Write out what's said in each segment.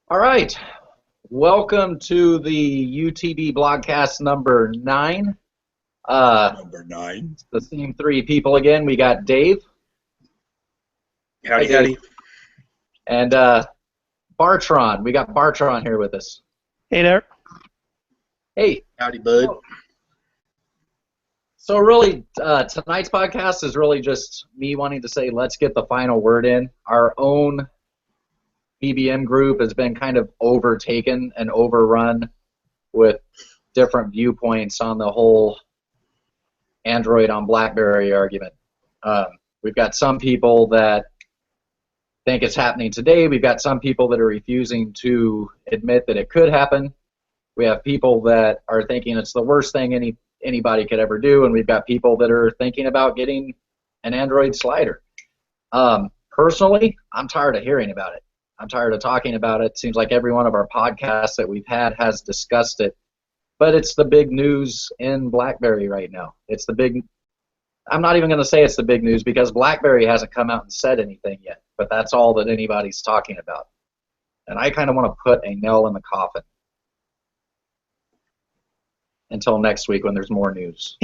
All right. Welcome to the UTB Blogcast number 9. Number 9. The same three people again. We got Dave. Howdy, Hi, Dave. howdy. And Bartron. We got Bartron here with us. Hey there. Hey. Howdy, bud. So really, tonight's podcast is really just me wanting to say let's get the final word in. Our own BBM group has been kind of overtaken and overrun with different viewpoints on the whole Android on BlackBerry argument. We've got some people that think it's happening today. We've got some people that are refusing to admit that it could happen. We have people that are thinking it's the worst thing anybody could ever do, and we've got people that are thinking about getting an Android slider. Personally, I'm tired of hearing about it. I'm tired of talking about it. Seems like every one of our podcasts that we've had has discussed it. But it's the big news in BlackBerry right now. It's the big. I'm not even going to say it's the big news because BlackBerry hasn't come out and said anything yet. But that's all that anybody's talking about. And I kind of want to put a nail in the coffin until next week when there's more news.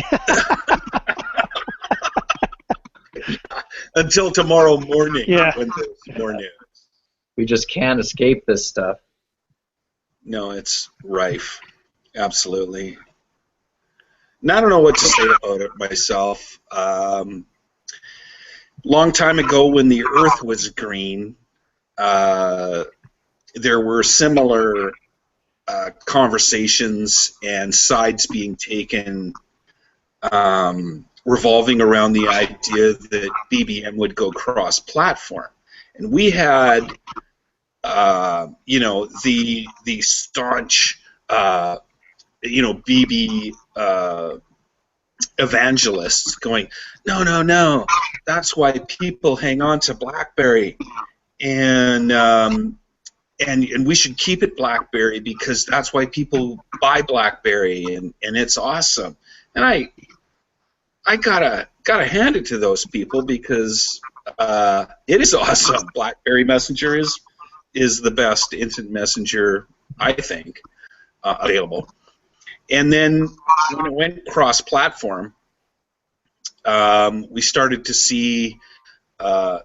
Until tomorrow morning Yeah. when there's more news. We just can't escape this stuff. No, it's rife. Absolutely. And I don't know what to say about it myself. Long time ago when the Earth was green, there were similar conversations and sides being taken revolving around the idea that BBM would go cross-platform. And we had, the staunch, BB evangelists going, no, that's why people hang on to BlackBerry, and we should keep it BlackBerry because that's why people buy BlackBerry, and it's awesome. And I gotta hand it to those people because it is awesome. BlackBerry Messenger is the best instant messenger, I think, available. And then when it went cross-platform, we started to see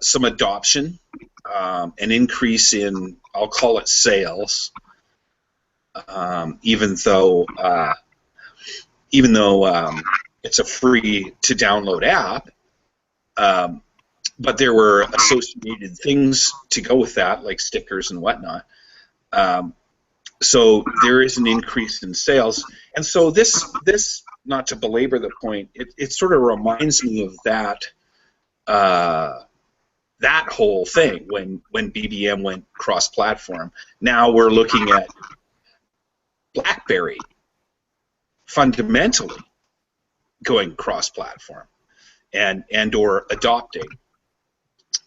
some adoption, an increase in, I'll call it sales, even though it's a free-to-download app. But there were associated things to go with that, like stickers and whatnot. So there is an increase in sales. And so this not to belabor the point, it sort of reminds me of that whole thing when BBM went cross-platform. Now we're looking at BlackBerry fundamentally going cross-platform and or adopting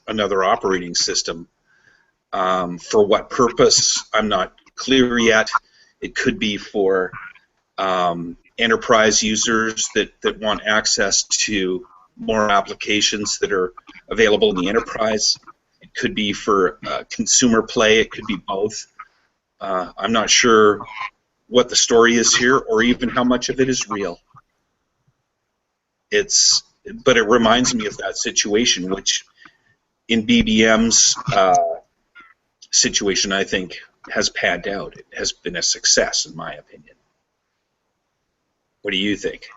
another operating system. For what purpose, I'm not clear yet. It could be for enterprise users that want access to more applications that are available in the enterprise. It could be for consumer play. It could be both. I'm not sure what the story is here or even how much of it is real. But it reminds me of that situation, which in BBM's situation, I think, has panned out. It has been a success, in my opinion. What do you think?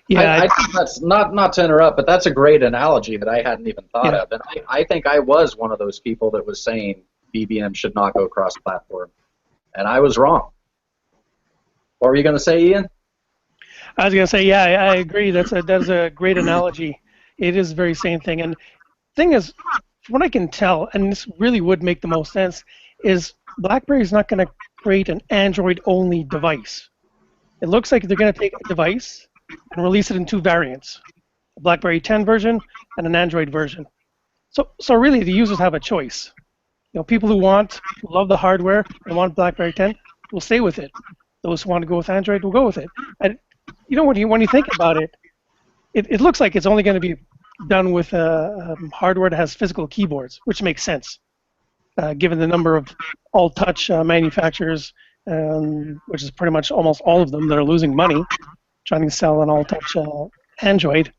Yeah, I think that's not to interrupt, but that's a great analogy that I hadn't even thought of. And I think I was one of those people that was saying BBM should not go cross-platform, and I was wrong. What were you going to say, Ian? I was going to say, yeah, I agree. That's a great analogy. It is the very same thing. And the thing is, from what I can tell, and this really would make the most sense, is BlackBerry is not going to create an Android-only device. It looks like they're going to take a device and release it in two variants, a BlackBerry 10 version and an Android version. So really, the users have a choice. People who love the hardware and want BlackBerry 10 will stay with it. Those who want to go with Android will go with it. And when you think about it, it looks like it's only going to be done with hardware that has physical keyboards, which makes sense. given the number of all-touch manufacturers, which is pretty much almost all of them that are losing money trying to sell an all-touch Android.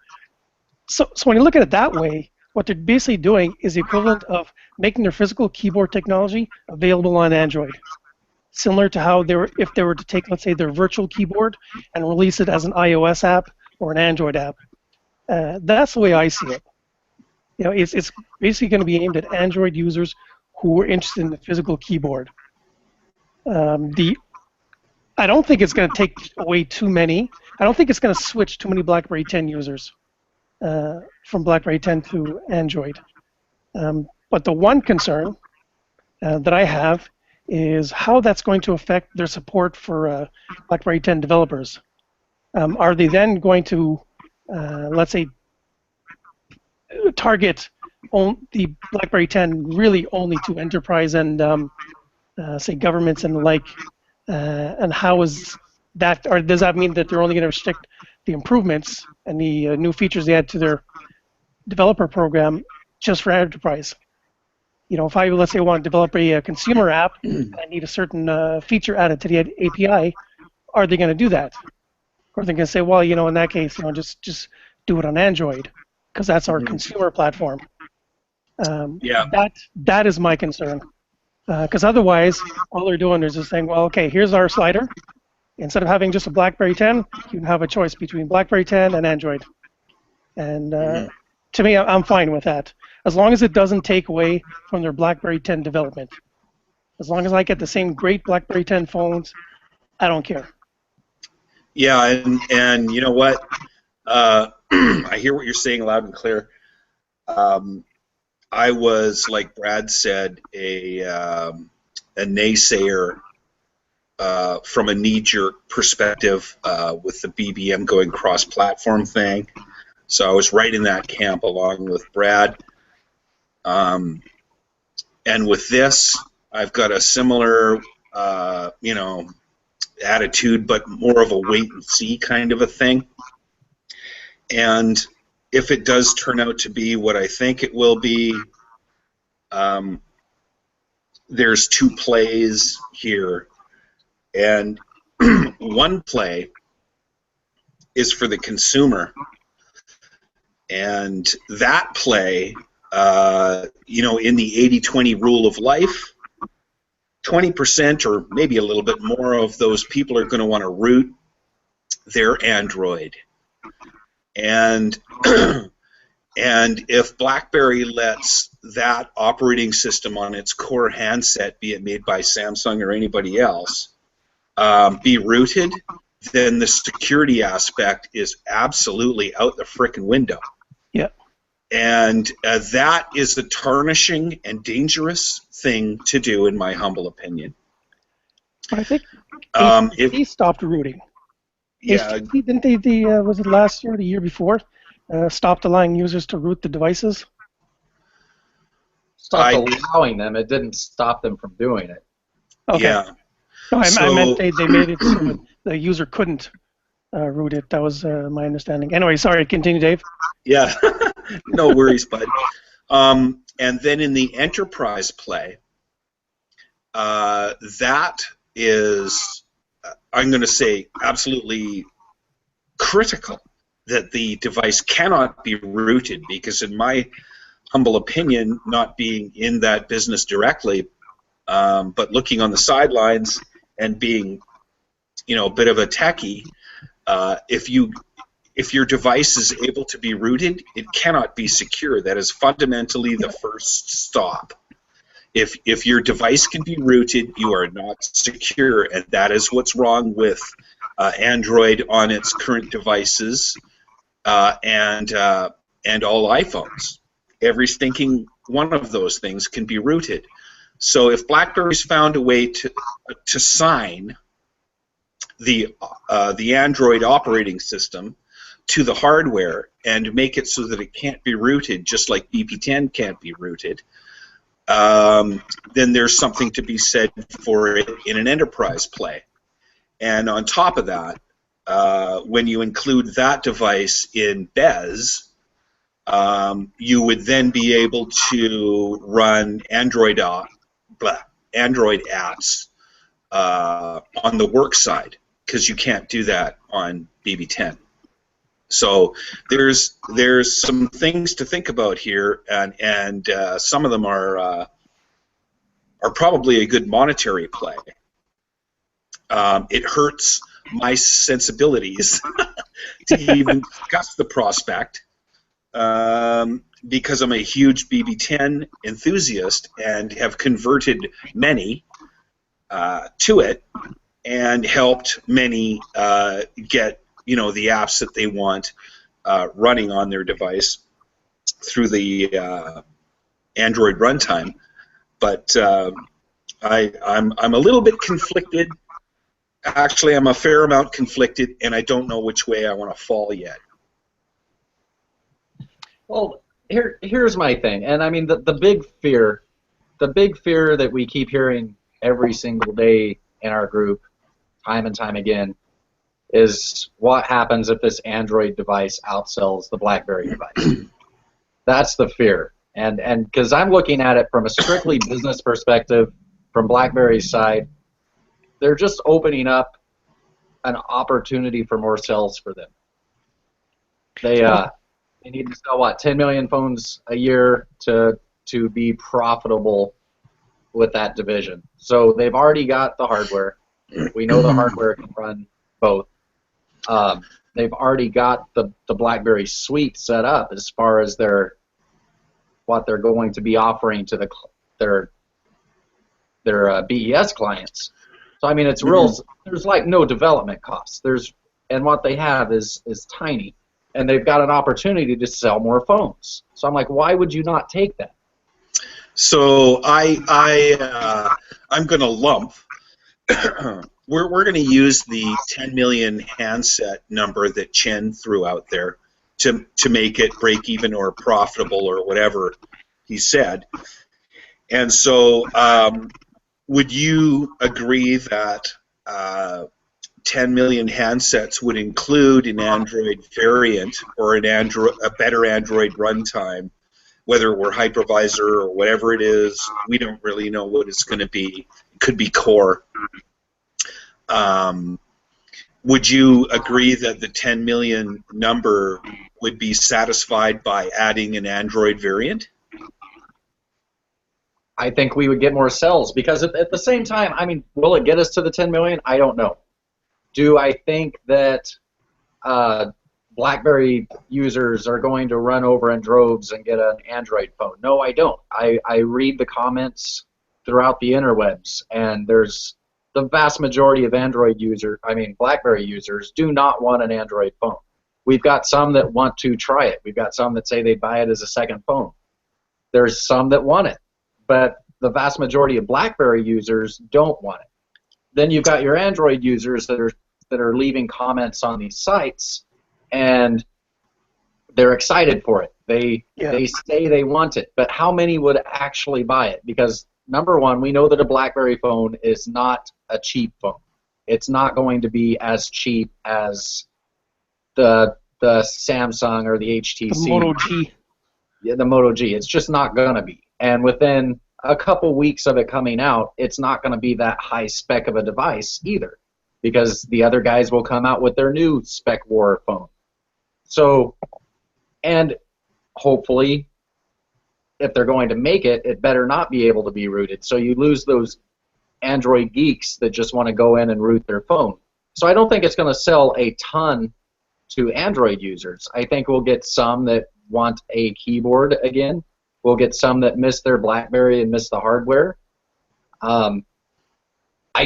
So when you look at it that way, what they're basically doing is the equivalent of making their physical keyboard technology available on Android. Similar to how if they were to take, let's say, their virtual keyboard and release it as an iOS app or an Android app. That's the way I see it. It's basically going to be aimed at Android users who are interested in the physical keyboard. I don't think it's going to take away too many. I don't think it's going to switch too many BlackBerry 10 users from BlackBerry 10 to Android. But the one concern that I have is how that's going to affect their support for BlackBerry 10 developers. Are they then going to, let's say, target the BlackBerry 10 really only to enterprise and, say, governments and the like? And how is that, or does that mean that they're only going to restrict the improvements and the new features they add to their developer program just for enterprise? If I, let's say, want to develop a consumer app and I need a certain feature added to the API, are they going to do that? Or are they going to say, well, in that case, just do it on Android because that's our consumer platform? That is my concern. Because otherwise, all they're doing is just saying, well, okay, here's our slider. Instead of having just a BlackBerry 10, you can have a choice between BlackBerry 10 and Android. And to me, I'm fine with that. As long as it doesn't take away from their BlackBerry 10 development. As long as I get the same great BlackBerry 10 phones, I don't care. Yeah, and you know what? I hear what you're saying loud and clear. I was, like Brad said, a naysayer from a knee-jerk perspective with the BBM going cross-platform thing. So I was right in that camp along with Brad. And with this, I've got a similar, attitude, but more of a wait-and-see kind of a thing. And if it does turn out to be what I think it will be, there's two plays here. And one play is for the consumer. And that play, in the 80-20 rule of life, 20% or maybe a little bit more of those people are going to want to root their Android. And and if BlackBerry lets that operating system on its core handset, be it made by Samsung or anybody else, be rooted, then the security aspect is absolutely out the frickin' window. Yeah. And that is a tarnishing and dangerous thing to do, in my humble opinion. I think AT&T stopped rooting. Yeah. AT&T, didn't they, was it last year or the year before, stopped allowing users to root the devices? Stopped allowing them. It didn't stop them from doing it. Okay. Yeah. No, I meant they made it so the user couldn't root it. That was my understanding. Anyway, sorry, continue, Dave. Yeah, no worries, bud. And then in the enterprise play, that is, I'm going to say, absolutely critical that the device cannot be rooted, because in my humble opinion, not being in that business directly, but looking on the sidelines and being, a bit of a techie, if your device is able to be rooted, it cannot be secure. That is fundamentally the first stop. If your device can be rooted, you are not secure, and that is what's wrong with Android on its current devices and all iPhones. Every stinking one of those things can be rooted. So if BlackBerry's found a way to sign the Android operating system to the hardware and make it so that it can't be rooted, just like BP10 can't be rooted, then there's something to be said for it in an enterprise play. And on top of that, when you include that device in BES, you would then be able to run Android Android apps on the work side, because you can't do that on BB10. So there's some things to think about here, and some of them are probably a good monetary play. It hurts my sensibilities to even discuss the prospect, because I'm a huge BB10 enthusiast and have converted many to it and helped many get the apps that they want running on their device through the Android runtime. But I'm a little bit conflicted. Actually, I'm a fair amount conflicted, and I don't know which way I want to fall yet. Well, here's my thing, and I mean the big fear that we keep hearing every single day in our group, time and time again, is what happens if this Android device outsells the BlackBerry device. That's the fear, and because I'm looking at it from a strictly business perspective, from BlackBerry's side, they're just opening up an opportunity for more sales for them. They need to sell, what, 10 million phones a year to be profitable with that division. So they've already got the hardware. We know the hardware can run both. They've already got the BlackBerry suite set up as far as what they're going to be offering to their BES clients. So I mean, it's real. There's like no development costs. And what they have is tiny, and they've got an opportunity to sell more phones. So I'm like, why would you not take that? So I'm going to lump. We're going to use the 10 million handset number that Chen threw out there to make it break even or profitable or whatever he said. And so would you agree that 10 million handsets would include an Android variant or a better Android runtime, whether we're hypervisor or whatever it is? We don't really know what it's going to be. It could be core. Would you agree that the 10 million number would be satisfied by adding an Android variant? I think we would get more sales, because at the same time, I mean, will it get us to the 10 million? I don't know. Do I think that BlackBerry users are going to run over in droves and get an Android phone? No, I don't. I read the comments throughout the interwebs, and there's the vast majority of BlackBerry users do not want an Android phone. We've got some that want to try it. We've got some that say they'd buy it as a second phone. There's some that want it, but the vast majority of BlackBerry users don't want it. Then you've got your Android users that are leaving comments on these sites, and they're excited for it. They say they want it, but how many would actually buy it? Because number one, we know that a BlackBerry phone is not a cheap phone. It's not going to be as cheap as the Samsung or the HTC. The Moto G. Yeah, the Moto G. It's just not going to be. And within a couple weeks of it coming out, it's not going to be that high spec of a device either, because the other guys will come out with their new spec war phone. So, and hopefully, if they're going to make it, it better not be able to be rooted. So you lose those Android geeks that just want to go in and root their phone. So I don't think it's going to sell a ton to Android users. I think we'll get some that want a keyboard again. We'll get some that miss their BlackBerry and miss the hardware. I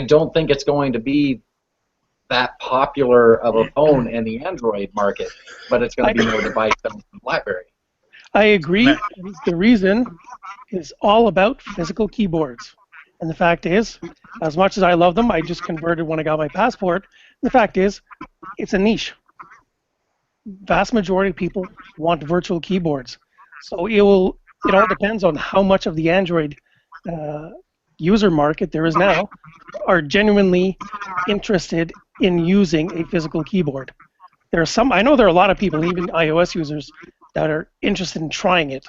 don't think it's going to be that popular of a phone in the Android market, but it's going to be more device than BlackBerry. I agree. The reason is all about physical keyboards. And the fact is, as much as I love them, I just converted when I got my passport. The fact is, it's a niche. Vast majority of people want virtual keyboards. So it all depends on how much of the Android user market there is now are genuinely interested in using a physical keyboard. There are some, I know there are a lot of people, even iOS users, that are interested in trying it.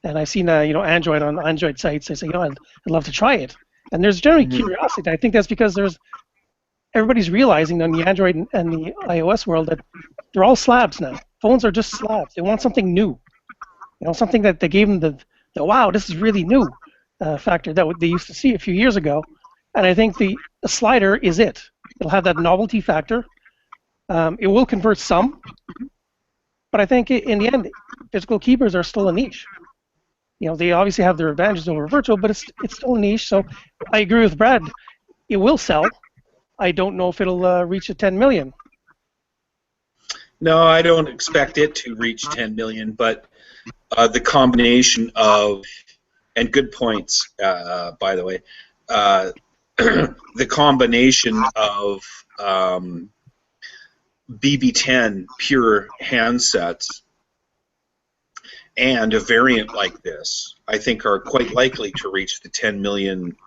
and I've seen Android on Android sites. They say, I'd love to try it, and there's generally curiosity. I think that's because everybody's realizing on the Android and the iOS world that they're all slabs now. Phones are just slabs. They want something new, something that they gave them the wow, this is really new factor that they used to see a few years ago. And I think the slider is it. It'll have that novelty factor. It will convert some, but I think in the end, physical keyboards are still a niche. They obviously have their advantages over virtual, but it's still a niche. So I agree with Brad. It will sell. I don't know if it'll reach 10 million. No, I don't expect it to reach 10 million, but the combination of, and good points, by the way, the combination of BB10 pure handsets and a variant like this, I think, are quite likely to reach the 10 million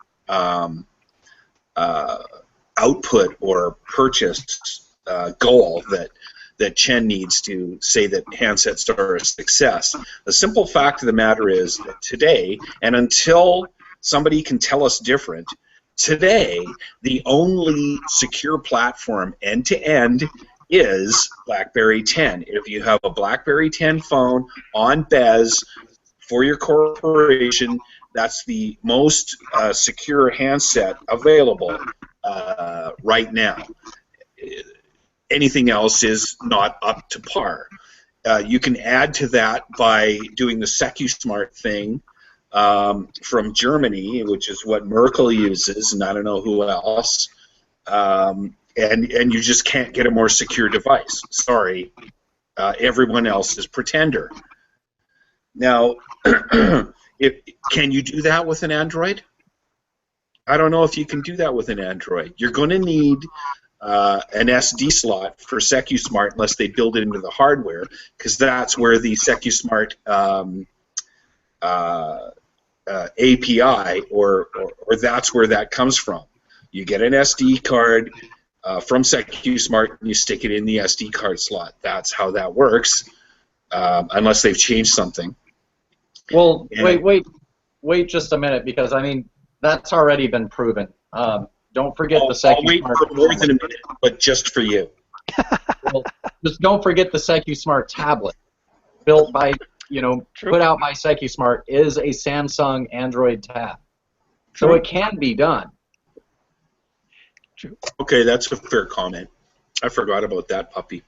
output or purchase goal that Chen needs to say that handsets are a success. The simple fact of the matter is that today, and until somebody can tell us different, today the only secure platform end-to-end is BlackBerry 10. If you have a BlackBerry 10 phone on BES for your corporation, that's the most secure handset available right now. Anything else is not up to par. You can add to that by doing the SecuSmart thing from Germany, which is what Merkel uses, and I don't know who else. And you just can't get a more secure device. Sorry, everyone else is pretender. Now, can you do that with an Android? I don't know if you can do that with an Android. You're going to need an SD slot for SecuSmart unless they build it into the hardware, because that's where the SecuSmart API or that's where that comes from. You get an SD card from SecuSmart and you stick it in the SD card slot. That's how that works, unless they've changed something. Well, wait just a minute, because I mean that's already been proven. Don't forget the SecuSmart. I'll wait for more than a minute, but just for you. Well, just don't forget the SecuSmart tablet, built by, put out by SecuSmart, is a Samsung Android tab. So it can be done. True. Okay, that's a fair comment. I forgot about that puppy.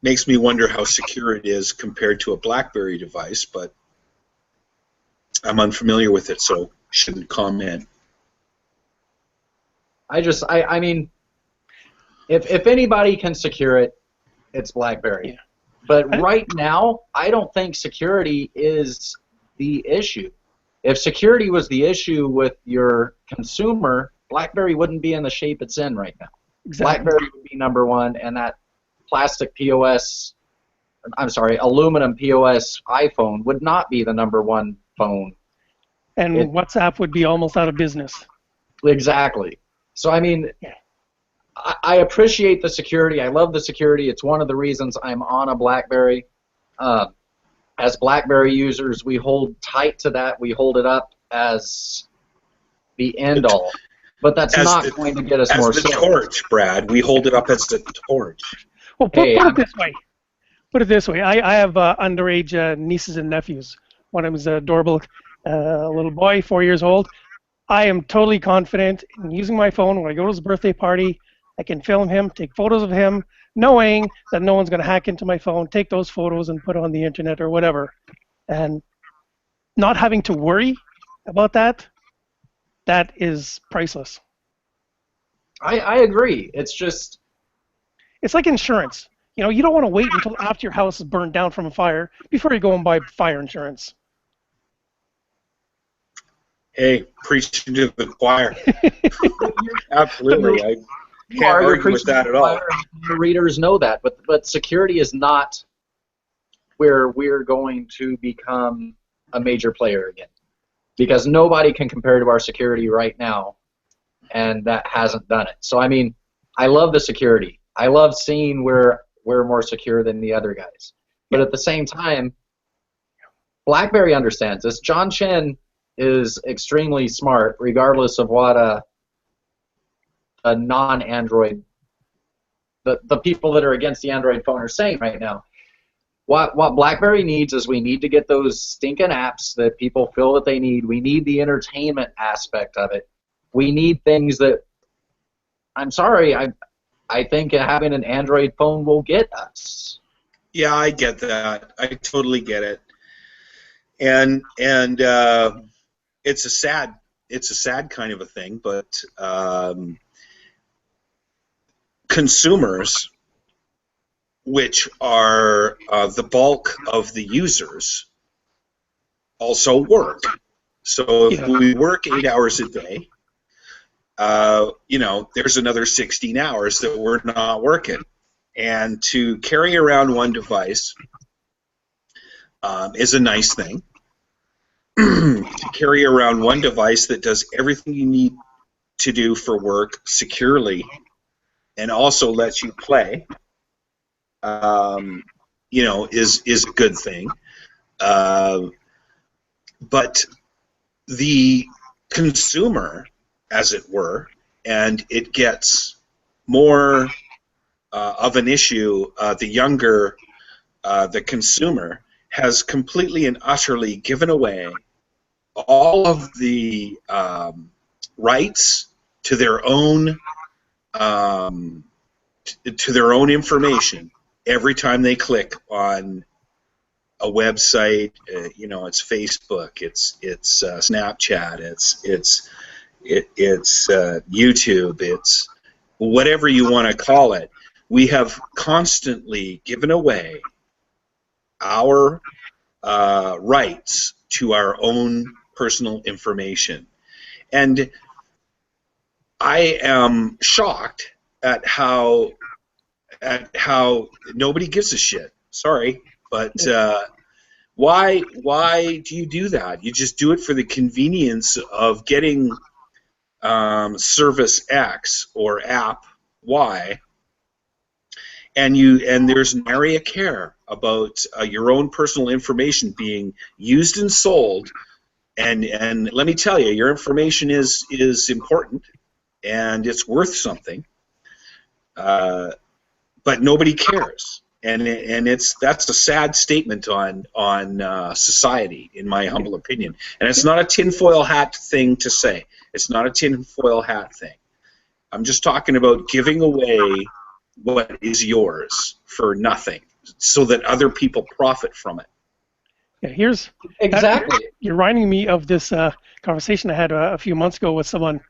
Makes me wonder how secure it is compared to a BlackBerry device, but I'm unfamiliar with it, so shouldn't comment. I mean, if anybody can secure it, it's BlackBerry. Yeah. But right now, I don't think security is the issue. If security was the issue with your consumer, BlackBerry wouldn't be in the shape it's in right now. Exactly. BlackBerry would be number one, and that aluminum POS iPhone would not be the number one phone. And WhatsApp would be almost out of business. Exactly. So, I mean, I appreciate the security. I love the security. It's one of the reasons I'm on a BlackBerry. As BlackBerry users, we hold tight to that. We hold it up as the end-all. But that's not going to get us more sales. As the torch, Brad. We hold it up as the torch. Well, put it this way. Put it this way. I have underage nieces and nephews. One of them is adorable little boy, 4 years old. I am totally confident in using my phone when I go to his birthday party. I can film him, take photos of him, knowing that no one's going to hack into my phone, take those photos and put it on the internet or whatever. And not having to worry about that is priceless. I agree. It's just... It's like insurance. You don't want to wait until after your house is burned down from a fire before you go and buy fire insurance. Hey, preaching to the choir. Absolutely. I can't argue with that at all. Your readers know that, but security is not where we're going to become a major player again, because nobody can compare to our security right now, and that hasn't done it. So I mean, I love the security. I love seeing where we're more secure than the other guys. But at the same time, BlackBerry understands this. John Chen is extremely smart, regardless of what a non-Android, the people that are against the Android phone are saying right now. What BlackBerry needs is we need to get those stinking apps that people feel that they need. We need the entertainment aspect of it. We need things that, I'm sorry, I think having an Android phone will get us. Yeah, I get that. I totally get it. And it's a sad kind of a thing, but consumers, which are the bulk of the users, also work. So if we work 8 hours a day, there's another 16 hours that we're not working. And to carry around one device is a nice thing. To carry around one device that does everything you need to do for work securely and also lets you play, is a good thing. But the consumer, as it were, and it gets more of an issue, the younger the consumer has completely and utterly given away all of the rights to their own information every time they click on a website. It's Facebook, it's Snapchat, it's YouTube, it's whatever you want to call it. We have constantly given away our rights to our own personal information. And I am shocked at how nobody gives a shit. Sorry, but why do you do that? You just do it for the convenience of getting service X or app Y, and there's nary a care about your own personal information being used and sold. And let me tell you, your information is important and it's worth something, but nobody cares, and that's a sad statement on society, in my humble opinion. And it's not a tinfoil hat thing to say. It's not a tinfoil hat thing. I'm just talking about giving away what is yours for nothing, so that other people profit from it. Yeah, here's exactly. You're reminding me of this conversation I had a few months ago with someone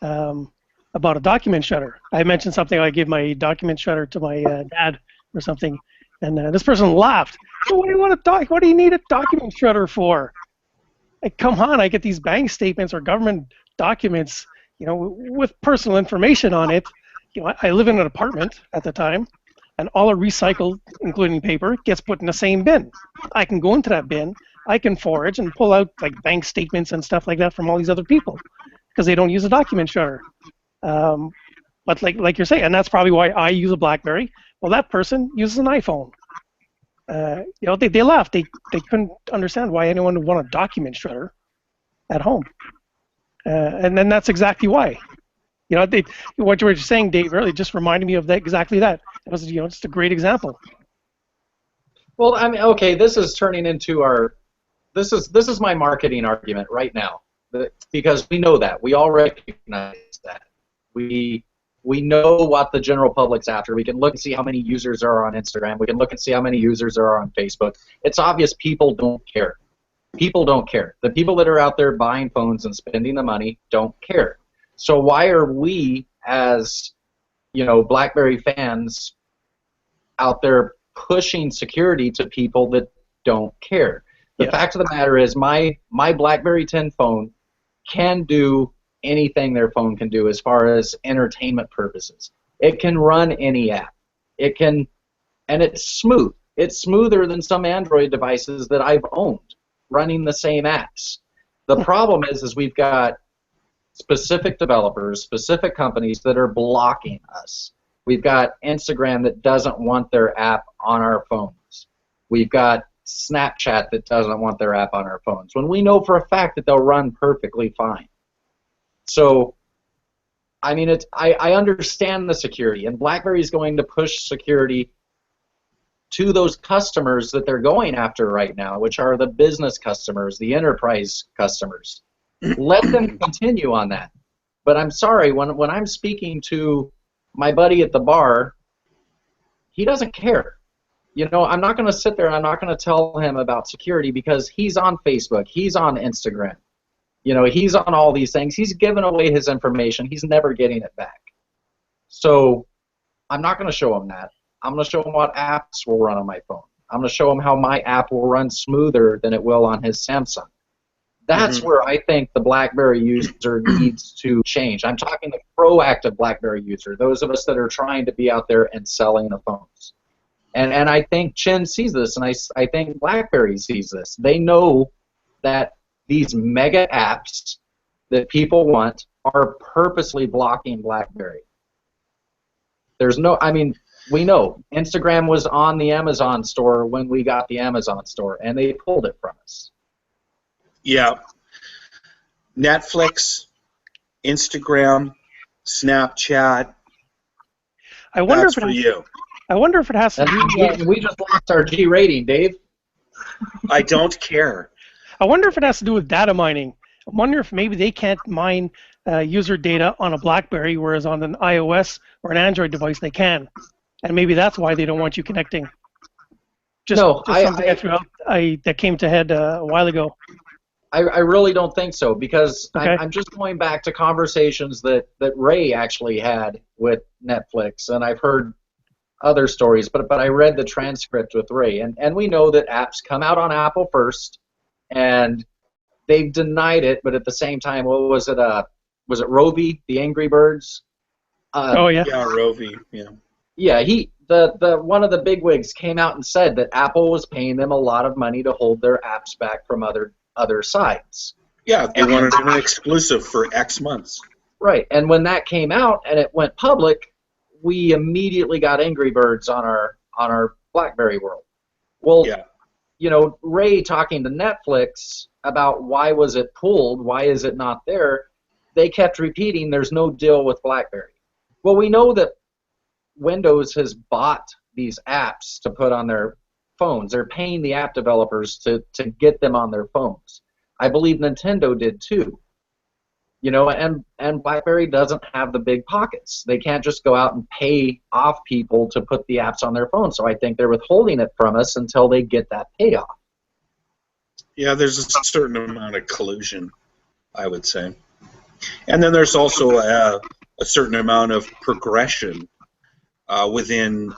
about a document shredder. I mentioned something. I gave my document shredder to my dad or something, and this person laughed. So what do you need a document shredder for? Like, come on! I get these bank statements or government documents, with personal information on it. I live in an apartment at the time, and all are recycled, including paper, gets put in the same bin. I can go into that bin, I can forage and pull out like bank statements and stuff like that from all these other people, because they don't use a document shredder. But like you're saying, and that's probably why I use a BlackBerry. Well, that person uses an iPhone. They laughed. They couldn't understand why anyone would want a document shredder at home. And then that's exactly why. What you were saying, Dave, really just reminded me of exactly that. It was, just a great example. Well, I mean, okay, this is turning into this is my marketing argument right now, because we know that. We all recognize that. We know what the general public's after. We can look and see how many users are on Instagram. We can look and see how many users are on Facebook. It's obvious people don't care. People don't care. The people that are out there buying phones and spending the money don't care. So why are we, as BlackBerry fans, out there pushing security to people that don't care? The fact of the matter is, my BlackBerry 10 phone can do anything their phone can do as far as entertainment purposes. It can run any app. It can, and it's smooth. It's smoother than some Android devices that I've owned running the same apps. The problem is we've got specific developers, specific companies that are blocking us. We've got Instagram that doesn't want their app on our phones. We've got Snapchat that doesn't want their app on our phones, when we know for a fact that they'll run perfectly fine. So, I mean, I understand the security, and BlackBerry is going to push security to those customers that they're going after right now, which are the business customers, the enterprise customers. Let them continue on that. But I'm sorry, when I'm speaking to my buddy at the bar, he doesn't care. You know, I'm not going to sit there and I'm not going to tell him about security because he's on Facebook, he's on Instagram. You know, he's on all these things. He's given away his information. He's never getting it back. So I'm not going to show him that. I'm going to show him what apps will run on my phone. I'm going to show him how my app will run smoother than it will on his Samsung. That's where I think the BlackBerry user needs to change. I'm talking the proactive BlackBerry user, those of us that are trying to be out there and selling the phones. And I think Chin sees this, and I think BlackBerry sees this. They know that these mega apps that people want are purposely blocking BlackBerry. There's no, I mean, we know Instagram was on the Amazon store when we got the Amazon store, and they pulled it from us. Yeah. Netflix, Instagram, Snapchat. I wonder that's if it for you. I wonder if it has to do. We just lost our G rating, Dave. I don't care. I wonder if it has to do with data mining. I wonder if maybe they can't mine user data on a BlackBerry, whereas on an iOS or an Android device they can, and maybe that's why they don't want you connecting. Just something I threw out that came to head a while ago. I really don't think so, because Okay. I'm just going back to conversations that Ray actually had with Netflix, and I've heard other stories, but I read the transcript with Ray, and we know that apps come out on Apple first, and they've denied it, but at the same time, what was it? Was it Rovi, the Angry Birds? Oh yeah. Yeah, Rovi. Yeah. Yeah, the one of the bigwigs came out and said that Apple was paying them a lot of money to hold their apps back from other sites. Yeah, they wanted an exclusive for X months. Right, and when that came out and it went public, we immediately got Angry Birds on our BlackBerry world. Well, Yeah. you know, Ray talking to Netflix about why was it pulled, why is it not there, they kept repeating there's no deal with BlackBerry. Well, we know that Windows has bought these apps to put on their phones. They're paying the app developers to get them on their phones. I believe Nintendo did too. You know, and BlackBerry doesn't have the big pockets. They can't just go out and pay off people to put the apps on their phone. So I think they're withholding it from us until they get that payoff. Yeah, there's a certain amount of collusion, I would say. And then there's also a certain amount of progression within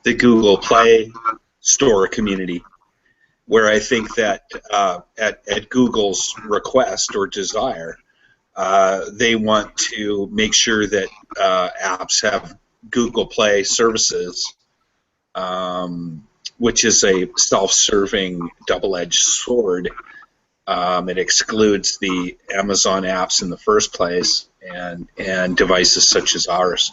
the Google Play Store community, where I think that at Google's request or desire, they want to make sure that apps have Google Play services, which is a self-serving double-edged sword. It excludes the Amazon apps in the first place and devices such as ours.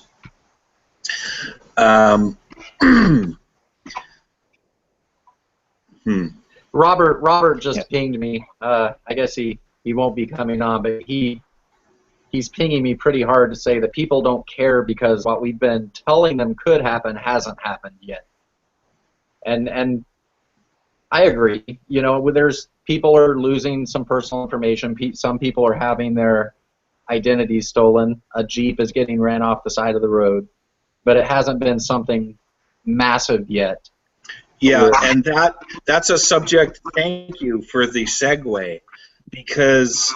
Robert just pinged me. I guess he won't be coming on, but he's pinging me pretty hard to say that people don't care because what we've been telling them could happen hasn't happened yet. And I agree. You know, there's people are losing some personal information. Some people are having their identities stolen. A Jeep is getting ran off the side of the road, but it hasn't been something massive yet. Yeah, and that's a subject. Thank you for the segue, because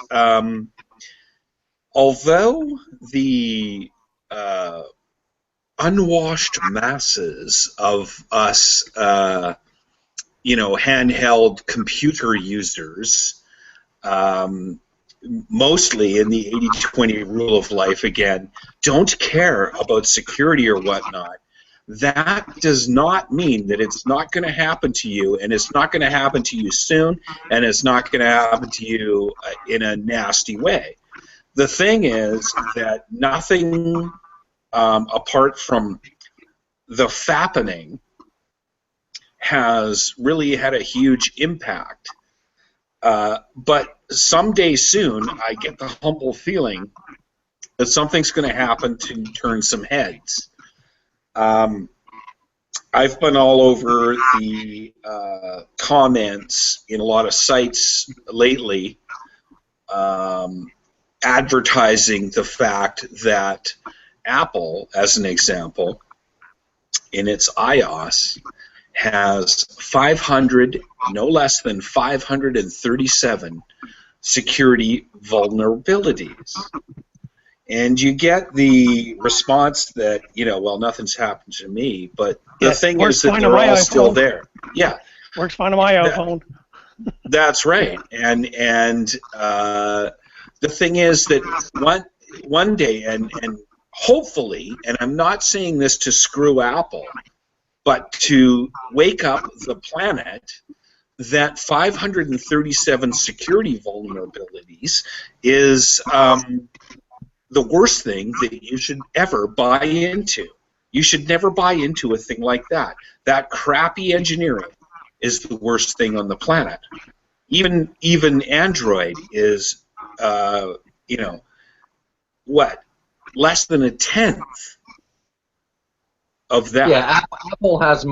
although the unwashed masses of us, handheld computer users, mostly in the 80-20 rule of life again, don't care about security or whatnot, that does not mean that it's not going to happen to you, and it's not going to happen to you soon, and it's not going to happen to you in a nasty way. The thing is that nothing apart from the fappening has really had a huge impact. But someday soon, I get the humble feeling that something's going to happen to turn some heads. I've been all over the comments in a lot of sites lately, advertising the fact that Apple, as an example, in its iOS, has 500, no less than 537 security vulnerabilities. And you get the response that, well, nothing's happened to me, but the thing is that they're all still there. Yeah. Works fine on my iPhone. That's right. And the thing is that one day, and hopefully, and I'm not saying this to screw Apple, but to wake up the planet, that 537 security vulnerabilities is the worst thing that you should ever buy into. You should never buy into a thing like that. That crappy engineering is the worst thing on the planet. Even Android is, less than a tenth of that. Yeah, Apple has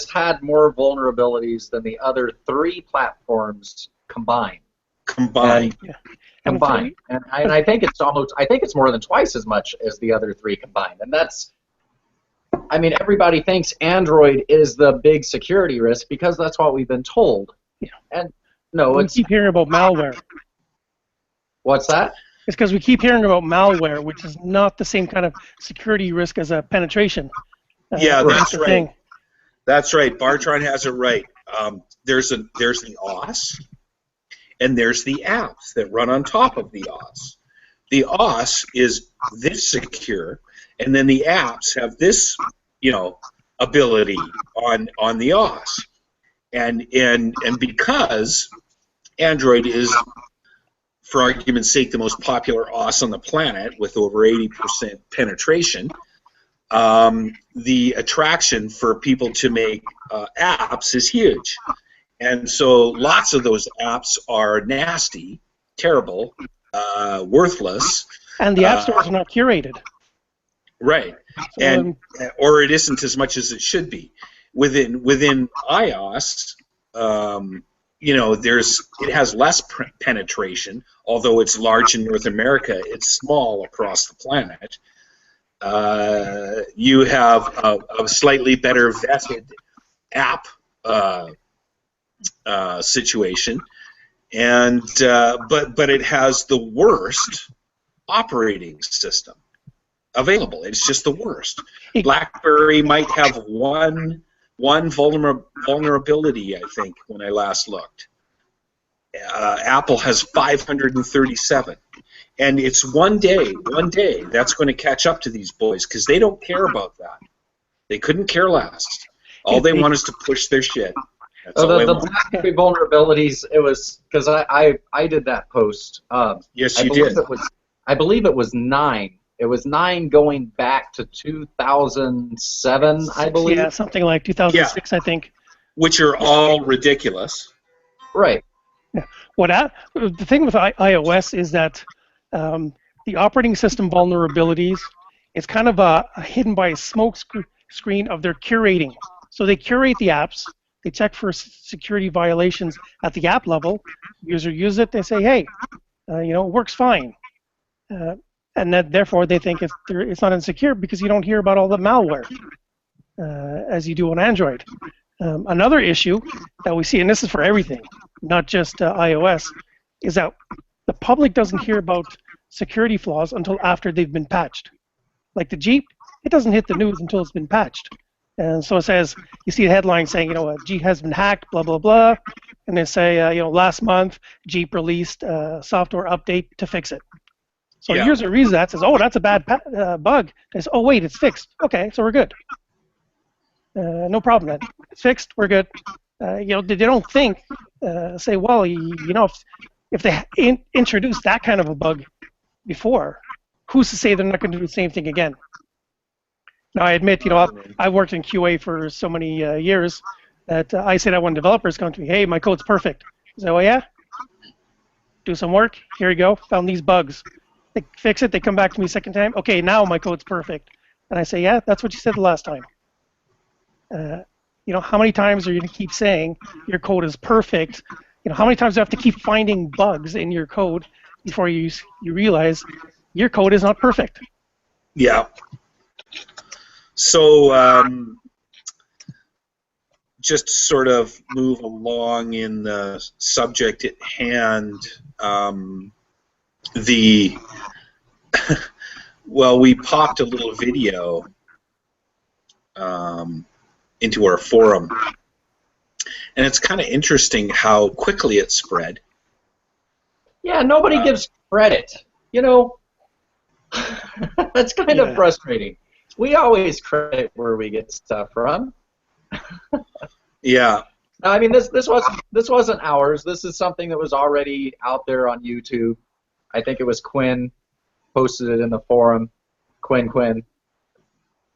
had more vulnerabilities than the other 3 platforms combined. Combined. And I think it's more than twice as much as the other 3 combined. And that's, everybody thinks Android is the big security risk because that's what we've been told. Yeah. And no, we keep hearing about malware. What's that? It's because we keep hearing about malware, which is not the same kind of security risk as a penetration. Yeah, that's right. Thing. That's right. Bartron has it right. There's the OS, and there's the apps that run on top of the OS. The OS is this secure, and then the apps have this, ability on the OS, and because Android is, for argument's sake, the most popular OS on the planet with over 80% penetration, the attraction for people to make apps is huge. And so lots of those apps are nasty, terrible, worthless. And the app stores are not curated. Right. So, or it isn't as much as it should be. Within iOS, it has less penetration, although it's large in North America, it's small across the planet. You have a slightly better vetted app situation, and but it has the worst operating system available. It's just the worst. BlackBerry might have one vulnerability, I think, when I last looked. Apple has 537. And it's one day that's going to catch up to these boys because they don't care about that. They couldn't care less. All they want is to push their shit. That's all the BlackBerry vulnerabilities, it was, because I did that post. Yes, you did. I believe it was 9. It was 9 going back to 2007, I believe. Yeah, something like 2006, I think. Which are all ridiculous. Right. Yeah. The thing with iOS is that the operating system vulnerabilities is kind of hidden by a smoke screen of their curating. So they curate the apps, they check for security violations at the app level, user use it, they say, hey, it works fine. And that, therefore, they think it's not insecure because you don't hear about all the malware as you do on Android. Another issue that we see, and this is for everything, not just iOS, is that the public doesn't hear about security flaws until after they've been patched. Like the Jeep, it doesn't hit the news until it's been patched. And so it says, you see a headline saying, a Jeep has been hacked, blah, blah, blah. And they say, last month, Jeep released a software update to fix it. So the user reads that, says, oh, that's a bad bug. They say, oh, wait, it's fixed. Okay, so we're good. No problem then. It's fixed, we're good. They don't think, say, well, if they introduced that kind of a bug before, who's to say they're not going to do the same thing again? Now, I admit, I've worked in QA for so many years. that I say that when developers come to me, hey, my code's perfect. I say, oh yeah? Do some work. Here you go. Found these bugs. They fix it. They come back to me second time. Okay, now my code's perfect. And I say, yeah, that's what you said the last time. How many times are you going to keep saying your code is perfect? How many times do you have to keep finding bugs in your code before you realize your code is not perfect? Yeah. So just to sort of move along in the subject at hand, we popped a little video into our forum, and it's kind of interesting how quickly it spread. Yeah, nobody gives credit. That's kind of frustrating. We always credit where we get stuff from. Yeah. I mean, this wasn't ours. This is something that was already out there on YouTube. I think it was Quinn posted it in the forum. Quinn.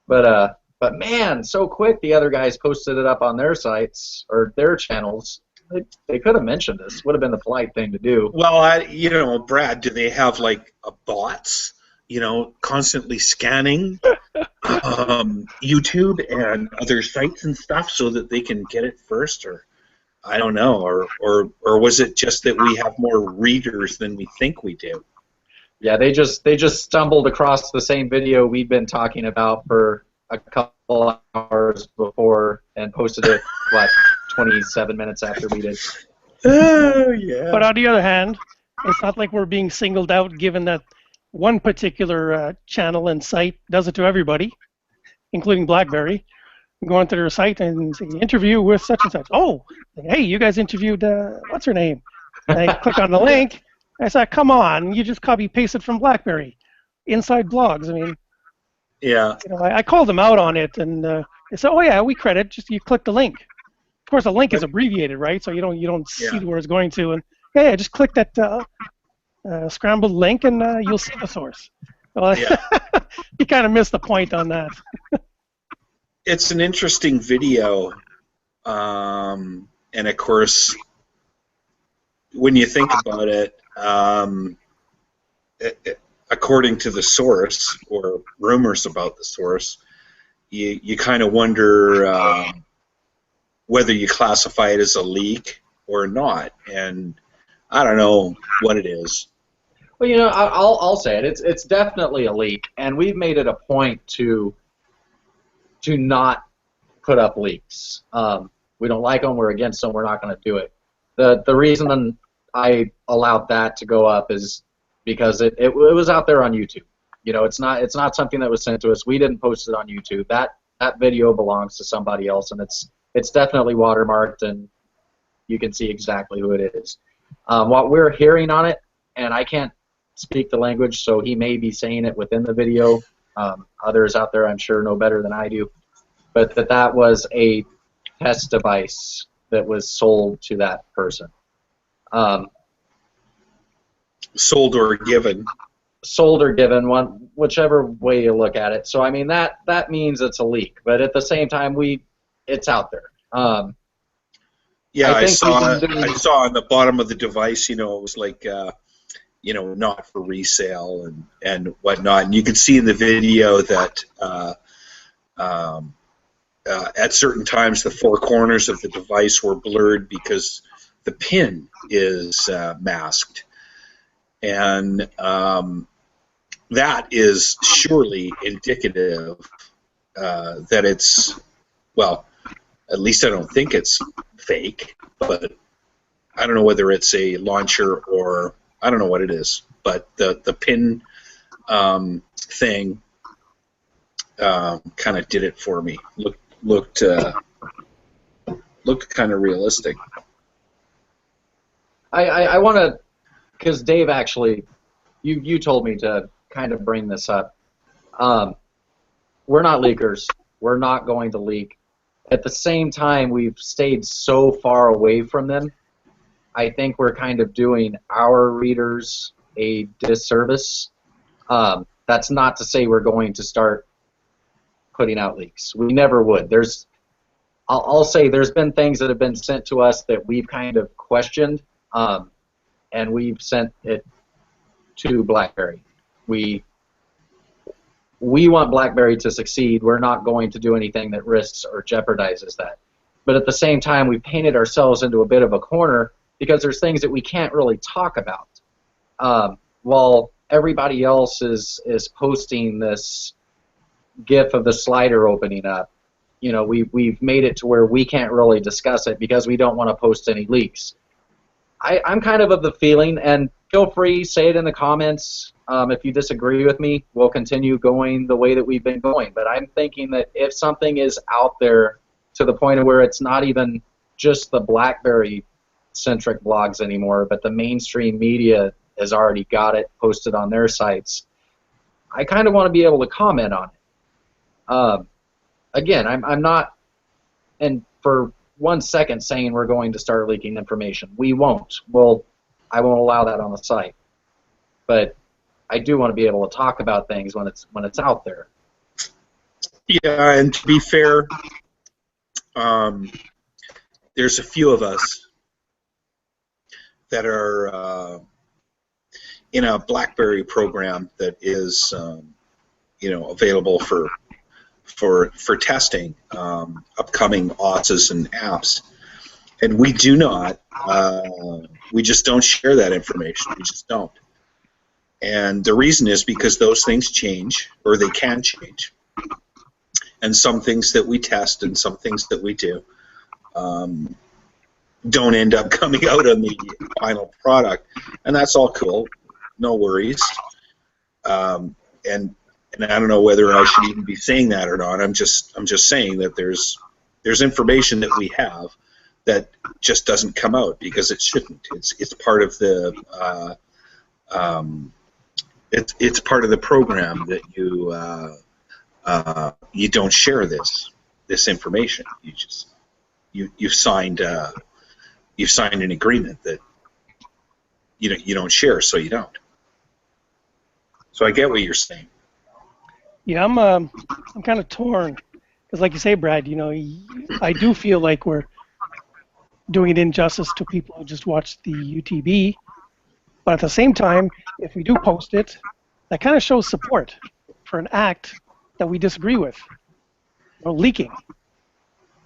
But man, so quick the other guys posted it up on their sites or their channels. They could have mentioned this. Would have been the polite thing to do. Well, Brad, do they have like bots? Constantly scanning YouTube and other sites and stuff so that they can get it first, or I don't know, or was it just that we have more readers than we think we do? Yeah, they just stumbled across the same video we've been talking about for a couple hours before and posted it 27 minutes after we did. Oh yeah. But on the other hand, it's not like we're being singled out, given that one particular channel and site does it to everybody, including BlackBerry. We go onto their site and say, interview with such and such. Oh, hey, you guys interviewed, what's her name? And I click on the link. I said, come on, you just copy pasted from BlackBerry. Inside blogs. I mean, yeah. I called them out on it, and they said, oh yeah, we credit. Just you click the link. Of course, the link is abbreviated, right? So you don't see where it's going to, and yeah, just click that scrambled link, and you'll see the source. Well, you kind of missed the point on that. It's an interesting video, and of course, when you think about it, according to the source or rumors about the source, you kind of wonder whether you classify it as a leak or not, and I don't know what it is. Well, I'll say it. It's definitely a leak, and we've made it a point to not put up leaks. We don't like them. We're against them. We're not going to do it. The reason I allowed that to go up is because it was out there on YouTube. It's not something that was sent to us. We didn't post it on YouTube. That video belongs to somebody else, and it's definitely watermarked, and you can see exactly who it is. What we're hearing on it, and I can't speak the language, so he may be saying it within the video. Others out there, I'm sure, know better than I do. But that was a test device that was sold to that person. Sold or given. Sold or given, whichever way you look at it. So I mean that means it's a leak, but at the same time it's out there. I saw on the bottom of the device, it was like not for resale and whatnot. And you can see in the video that at certain times the four corners of the device were blurred because the pin is masked. And that is surely indicative that it's, well, at least I don't think it's fake, but I don't know whether it's a launcher or I don't know what it is. But the pin thing kind of did it for me. Looked kind of realistic. I want to, because Dave actually, you told me to kind of bring this up. We're not leakers. We're not going to leak. At the same time, we've stayed so far away from them. I think we're kind of doing our readers a disservice. That's not to say we're going to start putting out leaks. We never would. I'll say there's been things that have been sent to us that we've kind of questioned, and we've sent it to BlackBerry. We want BlackBerry to succeed. We're not going to do anything that risks or jeopardizes that. But at the same time, we painted ourselves into a bit of a corner because there's things that we can't really talk about. While everybody else is posting this GIF of the slider opening up, we've made it to where we can't really discuss it because we don't want to post any leaks. I'm kind of the feeling, and feel free, say it in the comments. If you disagree with me, we'll continue going the way that we've been going. But I'm thinking that if something is out there to the point of where it's not even just the BlackBerry-centric blogs anymore, but the mainstream media has already got it posted on their sites, I kind of want to be able to comment on it. Again, I'm not, and for 1 second, saying we're going to start leaking information. We won't. I won't allow that on the site. But I do want to be able to talk about things when it's out there. Yeah, and to be fair, there's a few of us that are in a BlackBerry program that is available for testing upcoming OSs and apps, and we do not. We just don't share that information. We just don't. And the reason is because those things change, or they can change. And some things that we test and some things that we do don't end up coming out on the final product, and that's all cool. No worries. And I don't know whether I should even be saying that or not. I'm just saying that there's information that we have that just doesn't come out because it shouldn't. It's part of the it's part of the program that you don't share this information. You've signed an agreement that you don't share, so you don't. So I get what you're saying. Yeah, I'm kind of torn because, like you say, Brad, I do feel like we're doing an injustice to people who just watch the UTB, but at the same time, if we do post it, that kind of shows support for an act that we disagree with, leaking.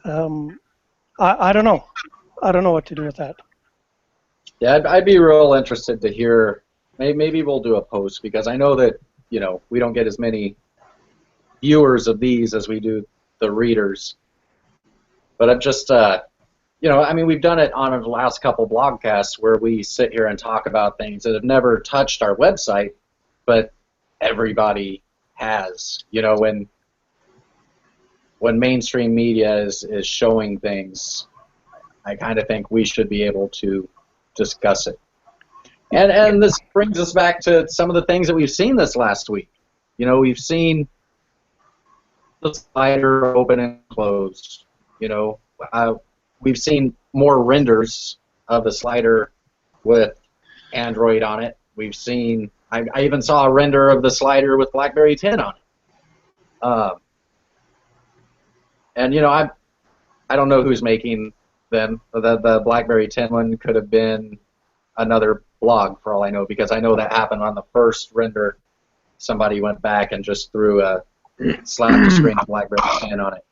I don't know. I don't know what to do with that. Yeah, I'd be real interested to hear. Maybe we'll do a post because I know that we don't get as many viewers of these as we do the readers. But I'm just, we've done it on the last couple blogcasts where we sit here and talk about things that have never touched our website, but everybody has. When mainstream media is showing things, I kind of think we should be able to discuss it. And this brings us back to some of the things that we've seen this last week. We've seen the slider open and close. We've seen more renders of the slider with Android on it. We've seen, I even saw a render of the slider with BlackBerry 10 on it. And I don't know who's making them. The BlackBerry 10 one could have been another blog for all I know, because I know that happened on the first render. Somebody went back and just threw a slapped the screen of BlackBerry 10 on it.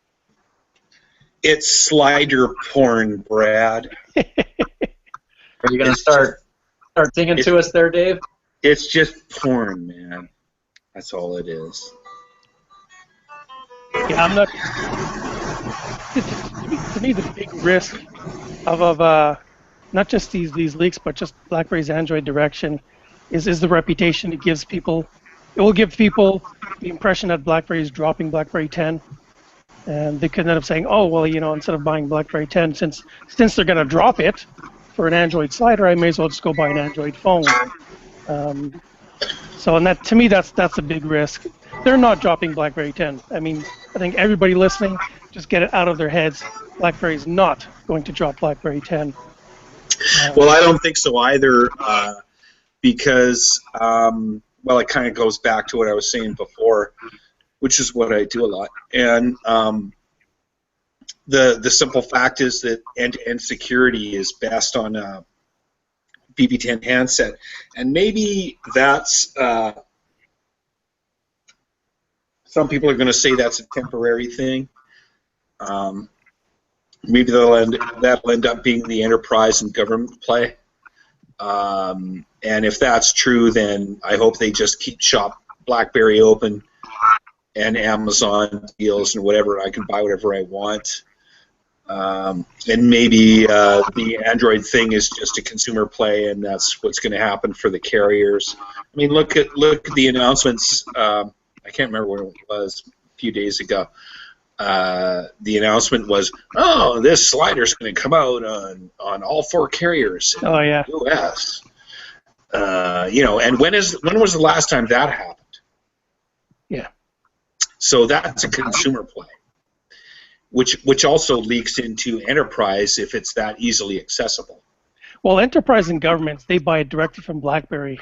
It's slider porn, Brad. Are you going to start singing to us there, Dave? It's just porn, man. That's all it is. Yeah, I'm not. To me, the big risk of not just these leaks, but just BlackBerry's Android direction is the reputation it gives people. It will give people the impression that BlackBerry is dropping BlackBerry 10, and they could end up saying, "Oh, well, instead of buying BlackBerry 10, since they're going to drop it for an Android slider, I may as well just go buy an Android phone." And that, to me, that's a big risk. They're not dropping BlackBerry 10. I think everybody listening, just get it out of their heads. BlackBerry is not going to drop BlackBerry 10. Well, I don't think so either, because, it kind of goes back to what I was saying before, which is what I do a lot. And the simple fact is that end-to-end security is best on a BB10 handset, and maybe that's some people are going to say that's a temporary thing. Maybe that'll end up being the enterprise and government play. And if that's true, then I hope they just keep shop BlackBerry open and Amazon deals and whatever. I can buy whatever I want. And maybe the Android thing is just a consumer play, and that's what's going to happen for the carriers. I mean, look at the announcements. I can't remember when it was, a few days ago. The announcement was, oh, this slider's going to come out on all 4 carriers in the U.S. And when was the last time that happened? Yeah. So that's a consumer play, which also leaks into enterprise if it's that easily accessible. Well, enterprise and governments, they buy it directly from BlackBerry,